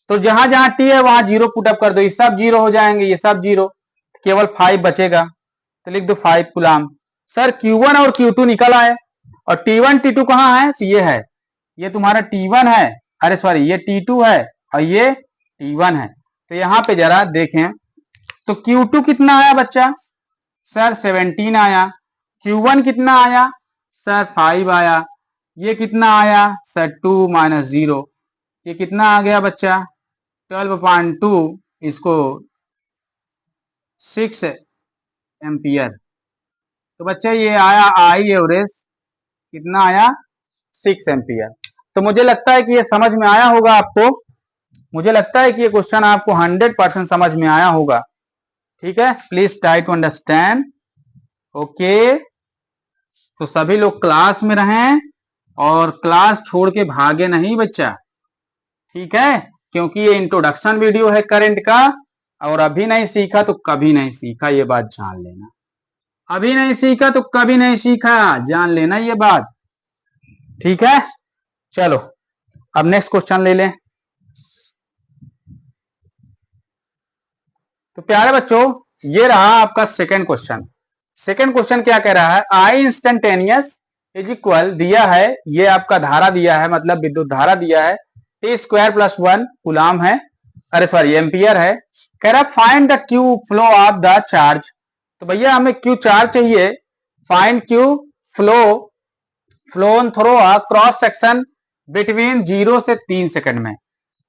तो जहां जहां T है वहां 0 पुटअप कर दो, ये सब 0 हो जाएंगे, ये सब 0, केवल 5 बचेगा। तो लिख दो 5 कूलाम। सर Q1 और Q2 निकल आए, और T1 T2 कहां है? तो ये है, ये तुम्हारा T1 है, अरे सॉरी ये T2 है, और ये T1 है। तो यहां पे जरा देखें, तो Q2 कितना आया बच्चा? सर 17 आया। Q1 कितना आया? सर 5 आया। ये कितना आया? Sir 2 minus 0। ये कितना आ गया बच्चा? 12.2, इसको 6 एम्पियर। तो बच्चा ये आया आई एवरेज, कितना आया? 6 एम्पियर। तो मुझे लगता है कि ये समझ में आया होगा आपको, मुझे लगता है कि ये क्वेश्चन आपको 100% समझ में आया होगा। ठीक है, please try to understand. Okay, तो सभी लोग क्लास में रहें और क्लास छोड़ के भागे नहीं बच्चा, ठीक है? क्योंकि ये इंट्रोडक्शन वीडियो है करंट का, और अभी नहीं सीखा तो कभी नहीं सीखा, ये बात जान लेना। अभी नहीं सीखा तो कभी नहीं सीखा, जान लेना ये बात, ठीक है? चलो अब नेक्स्ट क्वेश्चन ले लें। तो प्यारे बच्चों, ये रहा आपका सेकंड क्वेश्चन। सेकंड क्वेश्चन क्या कह रहा है, आई इंस्टेंटेनियस इज इक्वल, दिया है ये आपका धारा दिया है, मतलब विद्युत धारा दिया है, टी स्क्वायर प्लस 1 कूलाम है, अरे सॉरी एम्पियर है। कह रहा find the Q flow of the charge. तो भैया हमें क्यू चार्ज चाहिए, find Q flow flown through a cross section between 0 से 3 सेकंड में।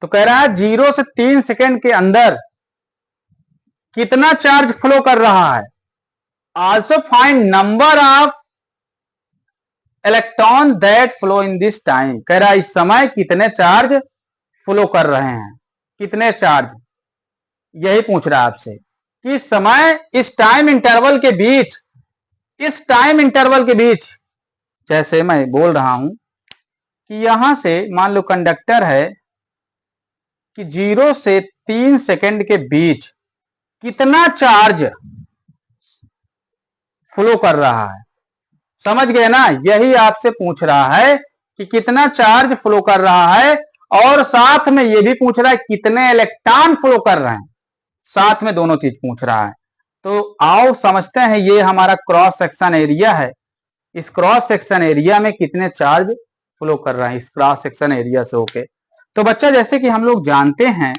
तो कह रहा है 0 से 3 सेकंड के अंदर कितना चार्ज फ्लो कर रहा है। Also find number of electron that flow in this time. कह रहा है इस समय कितने चार्ज फ्लो कर रहे हैं, कितने चार्ज, यही पूछ रहा है आपसे कि इस समय इस टाइम इंटरवल के बीच, इस टाइम इंटरवल के बीच, जैसे मैं बोल रहा हूं कि यहां से मान लो कंडक्टर है कि 0 से 3 सेकंड के बीच कितना चार्ज फ्लो कर रहा है। समझ गए ना? यही आपसे पूछ रहा है कि कितना चार्ज फ्लो कर रहा है, और साथ में यह भी पूछ रहा है कितने इलेक्ट्रॉन फ्लो कर रहे हैं, साथ में दोनों चीज पूछ रहा है। तो आओ समझते हैं, ये हमारा क्रॉस सेक्शन एरिया है, इस क्रॉस सेक्शन एरिया में कितने चार्ज फ्लो कर रहे हैं इस क्रॉस सेक्शन एरिया से होके। तो बच्चा जैसे कि हम लोग जानते हैं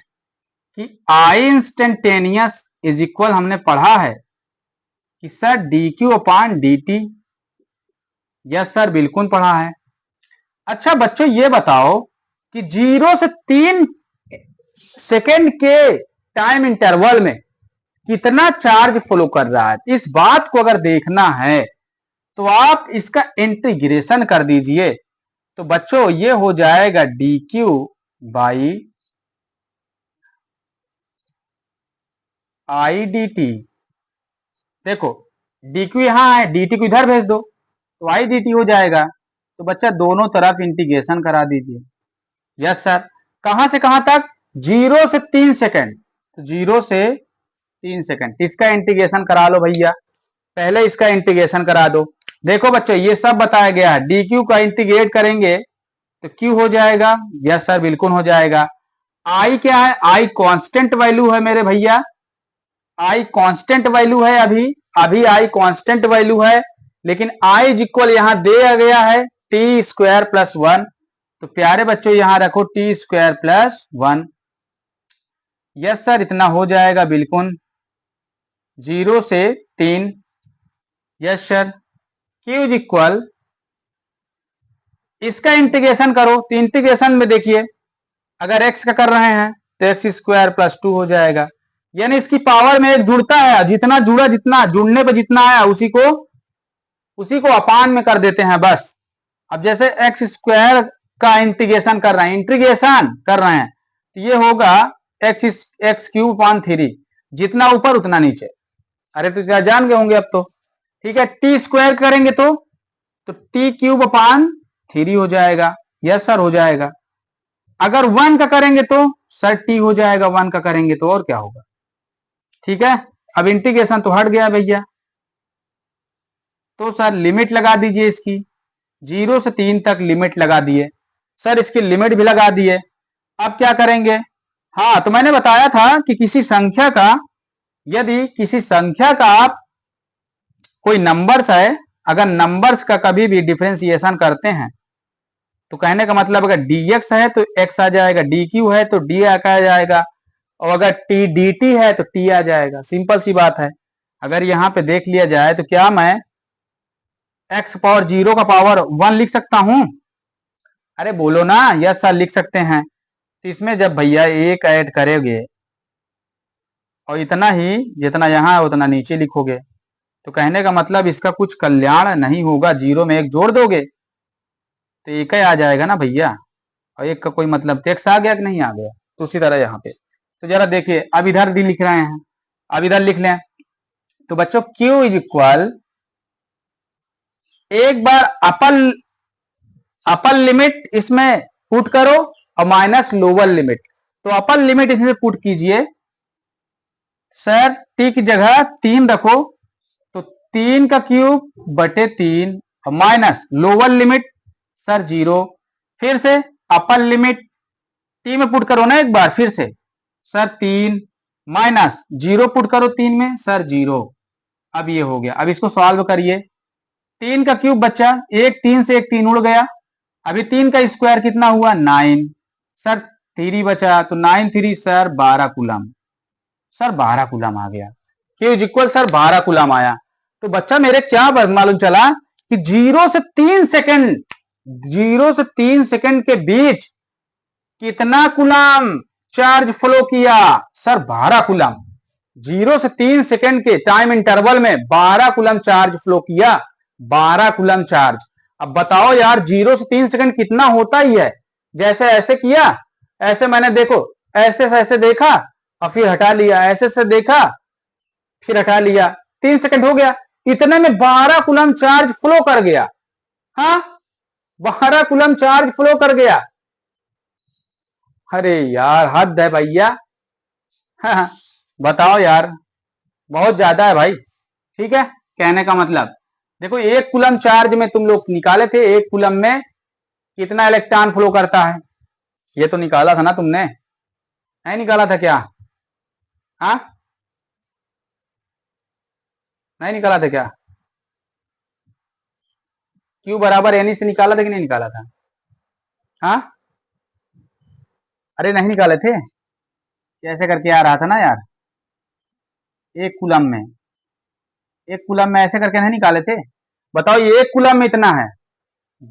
कि आई इंस्टेंटेनियस इज इक्वल, हमने पढ़ा है कि sir D q upon d T. Yes sir, बिल्कुल पढ़ा है। अच्छा बच्चों ये बताओ कि 0 से 3 सेकेंड के टाइम इंटरवल में कितना चार्ज फ्लो कर रहा है। इस बात को अगर देखना है तो आप इसका इंटीग्रेशन कर दीजिए। तो बच्चों ये हो जाएगा D Q by I D T. देखो डी क्यू यहां है, डी टी को इधर भेज दो तो आई डी टी हो जाएगा। तो बच्चा दोनों तरफ इंटीग्रेशन करा दीजिए। यस सर, कहां से कहां तक? 0 से 3 सेकंड। तो 0 से 3 सेकंड, इसका इंटीग्रेशन करा लो भैया, पहले इसका इंटीग्रेशन करा दो। देखो बच्चों ये सब बताया गया है, डी क्यू का इंटीग्रेट करेंगे तो क्यू हो जाएगा। यस सर, बिल्कुल हो जाएगा। आई क्या है? आई कांस्टेंट वैल्यू है मेरे भैया, आई कांस्टेंट वैल्यू है अभी, अभी आई कांस्टेंट वैल्यू है, लेकिन आई इज इक्वल यहां दिया गया है टी स्क्वायर प्लस 1। तो प्यारे बच्चों यहां रखो T square plus 1। Yes sir, इतना हो जाएगा बिल्कुल, 0 से 3। Yes sir. Q is equal, इसका इंटीग्रेशन करो तो इंटीग्रेशन में देखिए अगर x का कर रहे हैं तो एक्स स्क्वायर प्लस 2 हो जाएगा, यानी इसकी पावर में एक जुड़ता है, जितना जुड़ा, जितना जुड़ने पे जितना आया उसी को अपान में कर देते हैं बस। अब जैसे एक्स स्क्वायर का इंटीग्रेशन कर रहे हैं तो ये होगा एक्स क्यूब अपान 3, जितना ऊपर उतना नीचे। अरे तो क्या जान गए होंगे अब तो, ठीक है। टी स्क्वायर करेंगे तो टी क्यूब अपान 3 हो जाएगा। यस सर, हो जाएगा। अगर 1 का करेंगे तो सर टी हो जाएगा, 1 का करेंगे तो और क्या होगा, ठीक है। अब इंटीग्रेशन तो हट गया भैया, तो सर लिमिट लगा दीजिए इसकी, 0 से 3 तक लिमिट लगा दिए सर, इसकी लिमिट भी लगा दिए। अब क्या करेंगे, हाँ तो मैंने बताया था कि किसी संख्या का, यदि किसी संख्या का आप कोई नंबर्स है, अगर नंबर्स का कभी भी डिफरेंशिएशन करते हैं तो कहने का मतलब अगर dx है तो x आ जाएगा, dq है तो d आ जाएगा, और अगर t dt है तो t आ जाएगा। सिंपल सी बात है। अगर यहाँ पे देख लिया जाए तो क्या मैं x पावर 0 का पावर 1 लिख सकता हूं? अरे बोलो ना, यस सर लिख सकते हैं। तो इसमें जब भैया एक ऐड करोगे और इतना ही जितना यहाँ है उतना नीचे लिखोगे तो कहने का मतलब इसका कुछ कल्याण नहीं होगा। 0 में 1 जोड़ दोगे तो एक ही आ जाएगा ना भैया, और एक का कोई मतलब, तो एक्स आ गया कि नहीं आ गया। तो उसी तरह यहाँ पे तो जरा देखिए, अब इधर डी लिख रहे हैं, अब इधर लिख लें तो बच्चों Q इज इक्वल, एक बार अपर लिमिट इसमें पुट करो और माइनस लोअर लिमिट। तो अपर लिमिट इसमें पुट कीजिए सर, टी की जगह 3 रखो तो 3 का क्यूब बटे 3 और माइनस लोअर लिमिट सर 0। फिर से अपर लिमिट टी में पुट करो ना एक बार, फिर से सर 3 माइनस 0 पुट करो 3 में सर 0। अब ये हो गया। अब इसको सॉल्व करिए, 3 का क्यूब बच्चा, एक 3 से एक 3 उड़ गया, अभी 3 का स्क्वायर कितना हुआ 9 सर, 3 बचा तो 9 3 सर 12 कूलम, सर 12 कूलम आ गया। Q is equal sir 12 coulomb आया। तो बच्चा मेरे क्या मालूम चला कि 0 से 3 सेकंड, 0 से 3 सेकंड के बीच कितना कूलम चार्ज फ्लो किया सर 12 कूलम। 0 से 3 सेकंड के टाइम इंटरवल में 12 कूलम चार्ज फ्लो किया, 12 कूलम चार्ज। अब बताओ यार 0 से 3 सेकंड कितना होता ही है। जैसे ऐसे किया, ऐसे मैंने देखो ऐसे से ऐसे देखा और फिर हटा लिया, ऐसे से देखा फिर हटा लिया, 3 सेकंड हो गया, इतने में 12 कूलम चार्ज फ्लो कर गया। हाँ 12 कूलम चार्ज फ्लो कर गया। अरे यार हद है भैया। हाँ, बताओ यार, बहुत ज्यादा है भाई, ठीक है। कहने का मतलब देखो, 1 कूलम चार्ज में तुम लोग निकाले थे, 1 कूलम में कितना इलेक्ट्रॉन फ्लो करता है, ये तो निकाला था ना तुमने, नहीं निकाला था क्या? हाँ नहीं निकाला था क्या? क्यू बराबर एनी से निकाला था कि नहीं निकाला था? हाँ अरे नहीं निकाले थे, कैसे करके आ रहा था ना यार, 1 कूलम में, 1 कूलम में ऐसे करके नहीं निकाले थे। बताओ ये 1 कूलम में इतना है,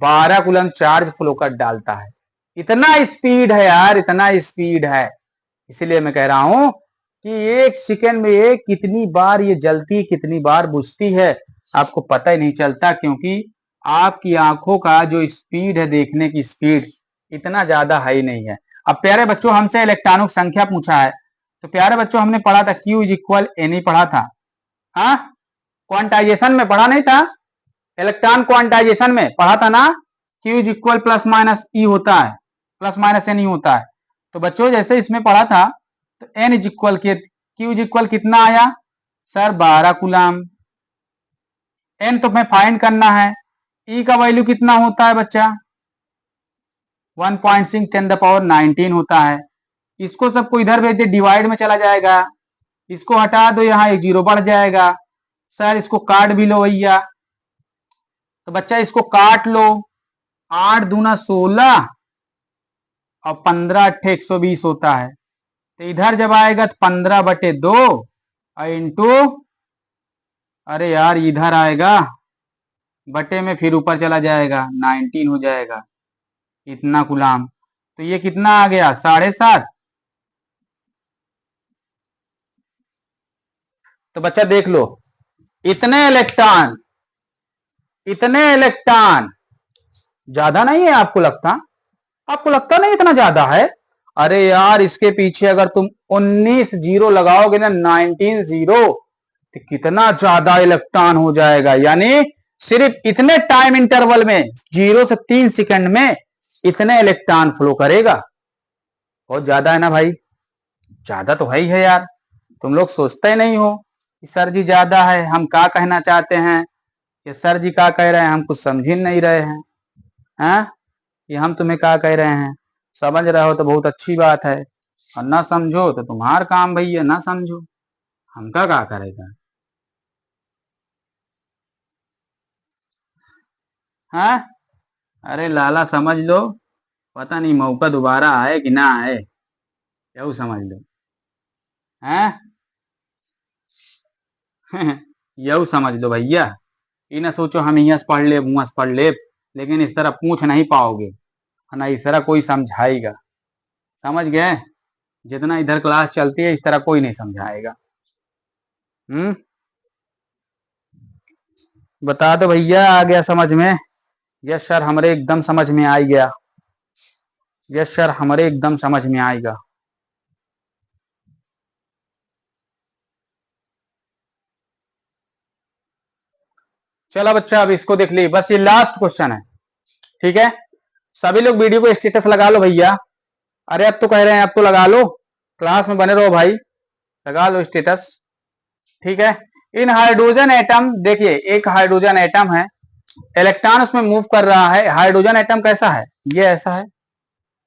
12 कूलम चार्ज फ्लो कर डालता है। इतना स्पीड है यार, इतना स्पीड है। इसीलिए मैं कह रहा हूं कि 1 सेकंड में ये कितनी बार ये जलती, कितनी बार बुझती है, आपको पता ही नहीं चलता, क्योंकि आपकी आंखों का जो स्पीड है, देखने की स्पीड इतना ज्यादा है ही नहीं है। अब प्यारे बच्चों हमसे इलेक्ट्रॉनों की संख्या पूछा है, तो प्यारे बच्चों हमने पढ़ा था Q इज इक्वल एन ही पढ़ा था। हाँ क्वांटाइजेशन में पढ़ा नहीं था, इलेक्ट्रॉन क्वांटाइजेशन में पढ़ा था ना, Q is equal plus minus e होता है, प्लस माइनस एन ही होता है। तो बच्चों जैसे इसमें पढ़ा था तो एन इज इक्वल के Q इज इक्वल कितना आया सर 12 कूलम। एन तो हमें फाइंड करना है, ई का वैल्यू कितना होता है बच्चा 1.6 10⁻19 होता है। इसको सबको इधर भेज दे, डिवाइड में चला जाएगा, इसको हटा दो, यहाँ एक जीरो बढ़ जाएगा, सर इसको काट भी लो भैया, तो बच्चा इसको काट लो, 8 दूना 16 और 15 अट्ठे 120 होता है। तो इधर जब आएगा तो 15/2 और इंटू, अरे यार इधर आएगा बटे में फिर ऊपर चला जाएगा, 19 हो जाएगा इतना कूलाम। तो ये कितना आ गया 7.5। तो बच्चा देख लो, इतने इलेक्ट्रॉन, इतने इलेक्ट्रॉन ज्यादा नहीं है आपको लगता? आपको लगता नहीं इतना ज्यादा है? अरे यार इसके पीछे अगर तुम 19 जीरो लगाओगे ना, 19 जीरो, तो कितना ज्यादा इलेक्ट्रॉन हो जाएगा। यानी सिर्फ इतने टाइम इंटरवल में 0 से 3 सेकंड में इतने इलेक्ट्रॉन फ्लो करेगा। बहुत ज्यादा है ना भाई? ज्यादा तो है ही है यार, तुम लोग सोचते नहीं हो कि सर जी ज्यादा है। हम क्या कहना चाहते हैं कि सर जी क्या कह रहे हैं हम कुछ समझ ही नहीं रहे हैं, हैं? कि हम तुम्हें क्या कह रहे हैं, समझ रहे हो तो बहुत अच्छी बात है, और ना समझो तो तुम्हार काम भैया, ना समझो हमका क्या करेगा। हैं? अरे लाला समझ लो, पता नहीं मौका दोबारा आए कि ना आए, क्या समझ लो, हैं? यू समझ लो भैया, ये ना सोचो हम यहाँ से पढ़ ले वहां से पढ़ ले, लेकिन इस तरह पूछ नहीं पाओगे, ना इस तरह कोई समझाएगा। समझ गए? जितना इधर क्लास चलती है इस तरह कोई नहीं समझाएगा। बता दो भैया आ गया समझ में? यस सर हमारे एकदम समझ में आ गया, यस सर हमारे एकदम समझ में आएगा। चलो बच्चा अब इसको देख ली, बस ये लास्ट क्वेश्चन है, ठीक है? सभी लोग वीडियो को स्टेटस लगा लो भैया। अरे अब तो कह रहे हैं अब तो लगा लो, क्लास में बने रहो भाई, लगा लो स्टेटस, ठीक है? इन हाइड्रोजन एटम, देखिए एक हाइड्रोजन एटम है, इलेक्ट्रॉन उसमें मूव कर रहा है। हाइड्रोजन एटम कैसा है? ये ऐसा है,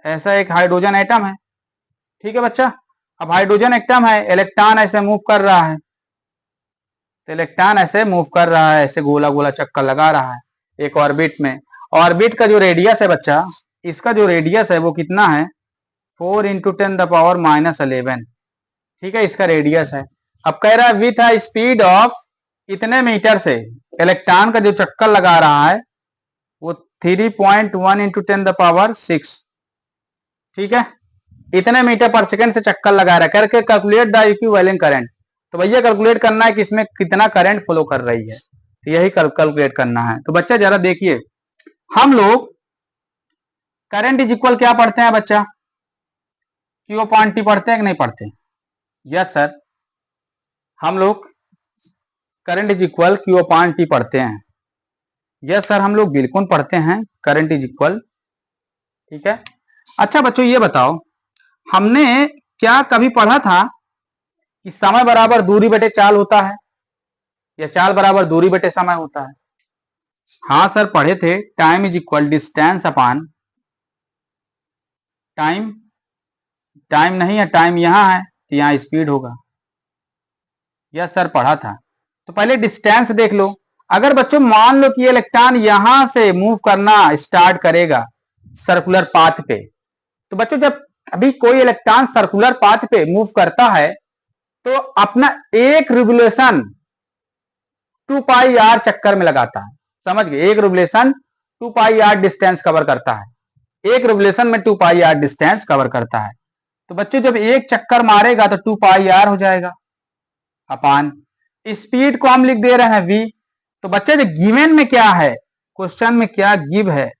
ऐसा एक हाइड्रोजन एटम है, ठीक है बच्चा? अब हाइड्रोजन एटम है, इलेक्ट्रॉन ऐसे मूव कर रहा है, तो इलेक्ट्रॉन ऐसे मूव कर रहा है, ऐसे गोला गोला चक्कर लगा रहा है एक ऑर्बिट में। ऑर्बिट का जो रेडियस है बच्चा, इसका जो रेडियस है वो कितना है? 4 इंटू 10⁻11, ठीक है इसका रेडियस है। अब कह रहा है विथ अ स्पीड ऑफ इतने मीटर से इलेक्ट्रॉन का जो चक्कर लगा रहा है वो 3.1 इंटू 10⁶, ठीक है? इतने मीटर पर सेकंड से चक्कर लगा रहा है, करके कैलकुलेट द इक्विवेलेंट करंट। तो भैया कैलकुलेट करना है कि इसमें कितना करंट फ्लो कर रही है, तो यही कैलकुलेट करना है। तो बच्चा जरा देखिए, हम लोग करंट इज इक्वल क्या पढ़ते हैं बच्चा? क्यू अपॉन टी पढ़ते हैं कि नहीं पढ़ते? यस सर, हम लोग current is equal Q upon T पढ़ते हैं। यस सर हम लोग बिल्कुल पढ़ते हैं करंट इज इक्वल, ठीक है? अच्छा बच्चों ये बताओ, हमने क्या कभी पढ़ा था कि समय बराबर दूरी बटे चाल होता है, या चाल बराबर दूरी बटे समय होता है? हाँ सर पढ़े थे, time is equal distance upon time. Time नहीं है, टाइम यहां है तो यहां स्पीड होगा। यस सर पढ़ा था। तो पहले डिस्टेंस देख लो। अगर बच्चों मान लो कि इलेक्ट्रॉन यहां से मूव करना स्टार्ट करेगा सर्कुलर पाथ पे, तो बच्चों जब अभी कोई इलेक्ट्रॉन सर्कुलर पाथ पे मूव करता है तो अपना एक रिवोल्यूशन 2πr चक्कर में लगाता है, समझ गए? एक रिवोल्यूशन 2πr डिस्टेंस कवर करता है, एक रिवोल्यूशन में 2πr डिस्टेंस कवर करता है। तो बच्चों जब एक चक्कर मारेगा तो 2πr हो जाएगा अपान स्पीड को हम लिख दे रहे हैं v। तो बच्चे जो गिवन में क्या है, क्वेश्चन में क्या गिव है,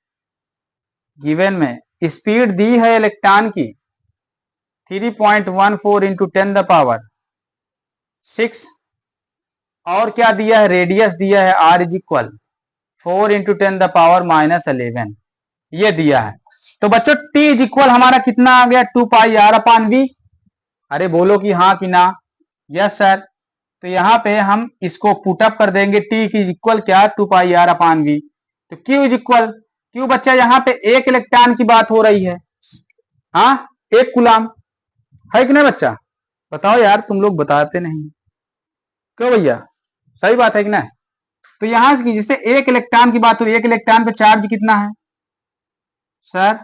गिवन में स्पीड दी है इलेक्ट्रॉन की 3.14 इंटू 10⁶, और क्या दिया है? रेडियस दिया है r इज इक्वल 4 इंटू 10⁻11, ये दिया है। तो बच्चों t इज इक्वल हमारा कितना आ गया? 2πr अपान v। अरे बोलो कि हाँ कि ना? Yes sir. तो यहां पे हम इसको पुटअप कर देंगे, t की इक्वल क्या? 2πr अपान v। तो q इज इक्वल, क्यों बच्चा यहाँ पे एक इलेक्ट्रॉन की बात हो रही है, हाँ एक कूलाम है कि नहीं बच्चा? बताओ यार, तुम लोग बताते नहीं क्यों भैया? सही बात है कि ना। तो यहां से जैसे एक इलेक्ट्रॉन की बात हुई, एक इलेक्ट्रॉन पे चार्ज कितना है सर?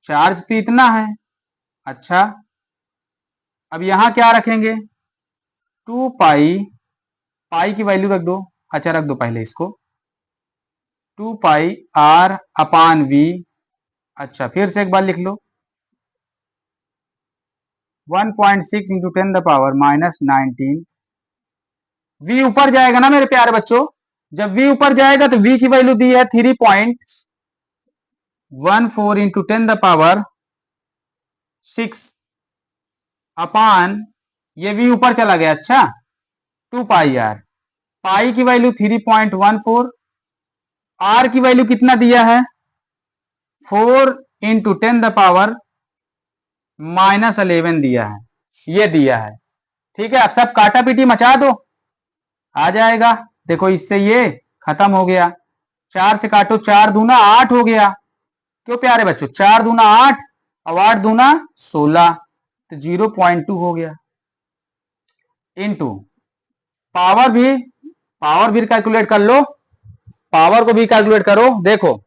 चार्ज तो इतना है। अच्छा, अब यहां क्या रखेंगे? 2 पाई, पाई की वैल्यू रख दो। अच्छा रख दो पहले इसको, 2 पाई r/v। अच्छा फिर से एक बार लिख लो, 1.6 इंटू 10⁻⁻19। v ऊपर जाएगा ना मेरे प्यारे बच्चों, जब v ऊपर जाएगा तो v की वैल्यू दी है 3.14 इंटू 10⁻6 अपान, ये v ऊपर चला गया। अच्छा 2 पाई r, पाई की वैल्यू 3.14, r की वैल्यू कितना दिया है? 4 इंटू 10⁻11 दिया है, ये दिया है। ठीक है, अब सब काटा पीटी मचा दो, आ जाएगा। देखो इससे ये खत्म हो गया, 4 से काटो, 4 दूना 8 हो गया। क्यों प्यारे बच्चों? 4 दूना 8 और 8 दूना 16, तो 0.2 हो गया। इनटू पावर भी कैलकुलेट कर लो, पावर को भी कैलकुलेट करो। देखो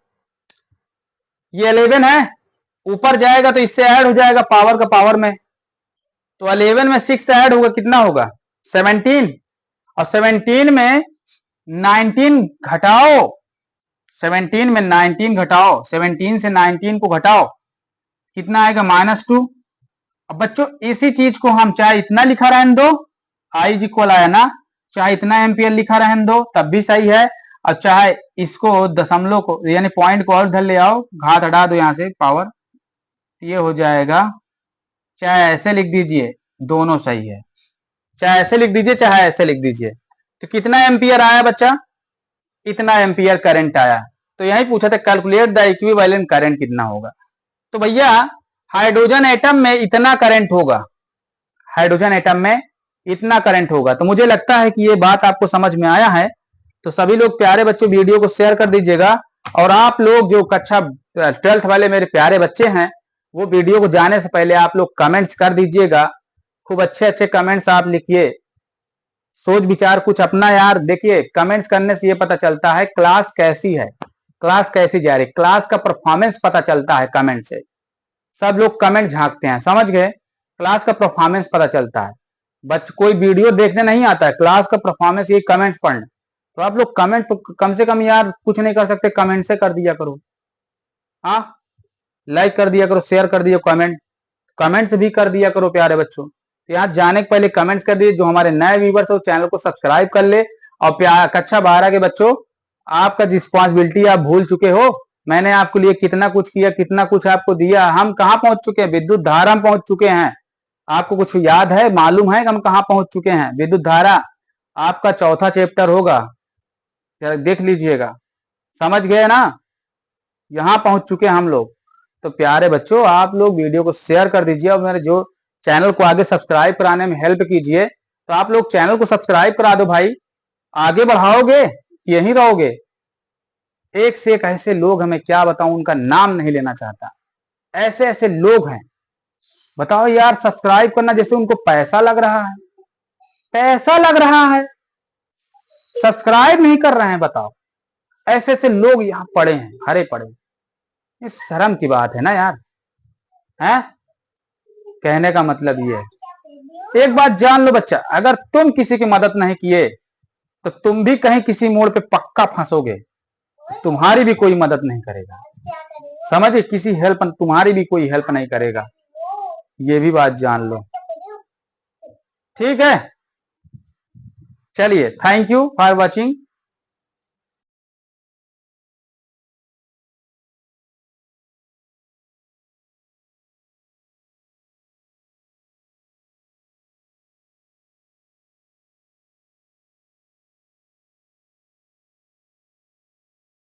ये 11 है, ऊपर जाएगा तो इससे ऐड हो जाएगा पावर का पावर में, तो 11 में 6 ऐड होगा, कितना होगा? 17, और 17 में 19 घटाओ, 17 में 19 घटाओ, 17 से 19 को घटाओ, कितना आएगा? -2। अब बच्चों इसी चीज को हम चाहे इतना लिखा रहने दो, आई इज इक्वल आया ना, चाहे इतना एम्पियर लिखा रहने दो तब भी सही है, और चाहे इसको दशमलव को यानी पॉइंट को और धर ले आओ, घात हटा दो यहां से पावर, ये हो जाएगा। चाहे ऐसे लिख दीजिए, दोनों सही है, चाहे ऐसे लिख दीजिए चाहे ऐसे लिख दीजिए। तो कितना एम्पियर आया बच्चा? इतना एम्पियर करंट आया। तो यही पूछा था, कैलकुलेट द इक्विवेलेंट करंट कितना होगा। तो भैया हाइड्रोजन एटम में इतना करंट होगा, हाइड्रोजन एटम में इतना करंट होगा। तो मुझे लगता है कि ये बात आपको समझ में आया है। तो सभी लोग प्यारे बच्चों वीडियो को शेयर कर दीजिएगा, और आप लोग जो कक्षा 12th वाले मेरे प्यारे बच्चे हैं, वो वीडियो को जाने से पहले आप लोग कमेंट्स कर दीजिएगा, खूब अच्छे अच्छे कमेंट्स आप लिखिए, सोच विचार कुछ अपना यार। देखिए कमेंट्स करने से ये पता चलता है क्लास कैसी है, क्लास कैसी जा रही, क्लास का परफॉर्मेंस पता चलता है कमेंट से। सब लोग कमेंट झांकते हैं, समझ गए? क्लास का परफॉर्मेंस पता चलता है। कोई वीडियो देखने नहीं आता है, क्लास का परफॉर्मेंस ये कमेंट्स पढ़ने। तो आप लोग कमेंट तो कम से कम यार कुछ नहीं कर सकते, कमेंट से कर दिया करो। हाँ, लाइक कर दिया करो, शेयर कर दिया, कमेंट्स भी कर दिया करो प्यारे बच्चों। तो यहाँ जाने के पहले कमेंट्स कर दिए, जो हमारे नए व्यूवर्स है चैनल को सब्सक्राइब कर ले। और कक्षा 12 के बच्चों, आपका रिस्पॉन्सिबिलिटी आप भूल चुके हो। मैंने आपके लिए कितना कुछ किया, कितना कुछ आपको दिया। हम कहाँ पहुंच चुके हैं? विद्युत धारा में पहुंच चुके हैं। आपको कुछ याद है, मालूम है कि हम कहाँ पहुंच चुके हैं? विद्युत धारा आपका चौथा चैप्टर होगा, जरा देख लीजिएगा, समझ गए ना? यहां पहुंच चुके हैं हम लोग। तो प्यारे बच्चों आप लोग वीडियो को शेयर कर दीजिए, और मेरे जो चैनल को आगे सब्सक्राइब कराने में हेल्प कीजिए। तो आप लोग चैनल को सब्सक्राइब करा दो भाई, आगे बढ़ाओगे कि यहीं रहोगे? एक से एक ऐसे लोग, हमें क्या बताऊं, उनका नाम नहीं लेना चाहता, ऐसे ऐसे लोग हैं। बताओ यार, सब्सक्राइब करना जैसे उनको पैसा लग रहा है, पैसा लग रहा है, सब्सक्राइब नहीं कर रहे हैं। बताओ, ऐसे ऐसे लोग यहाँ पड़े हैं, हरे पड़े। ये शर्म की बात है ना यार, है? कहने का मतलब ये है, एक बात जान लो बच्चा, अगर तुम किसी की मदद नहीं किए तो तुम भी कहीं किसी मोड़ पे पक्का फंसोगे, तुम्हारी भी कोई मदद नहीं करेगा, समझे? किसी हेल्प, तुम्हारी भी कोई हेल्प नहीं करेगा, ये भी बात जान लो। ठीक है, चलिए, थैंक यू फॉर वॉचिंग।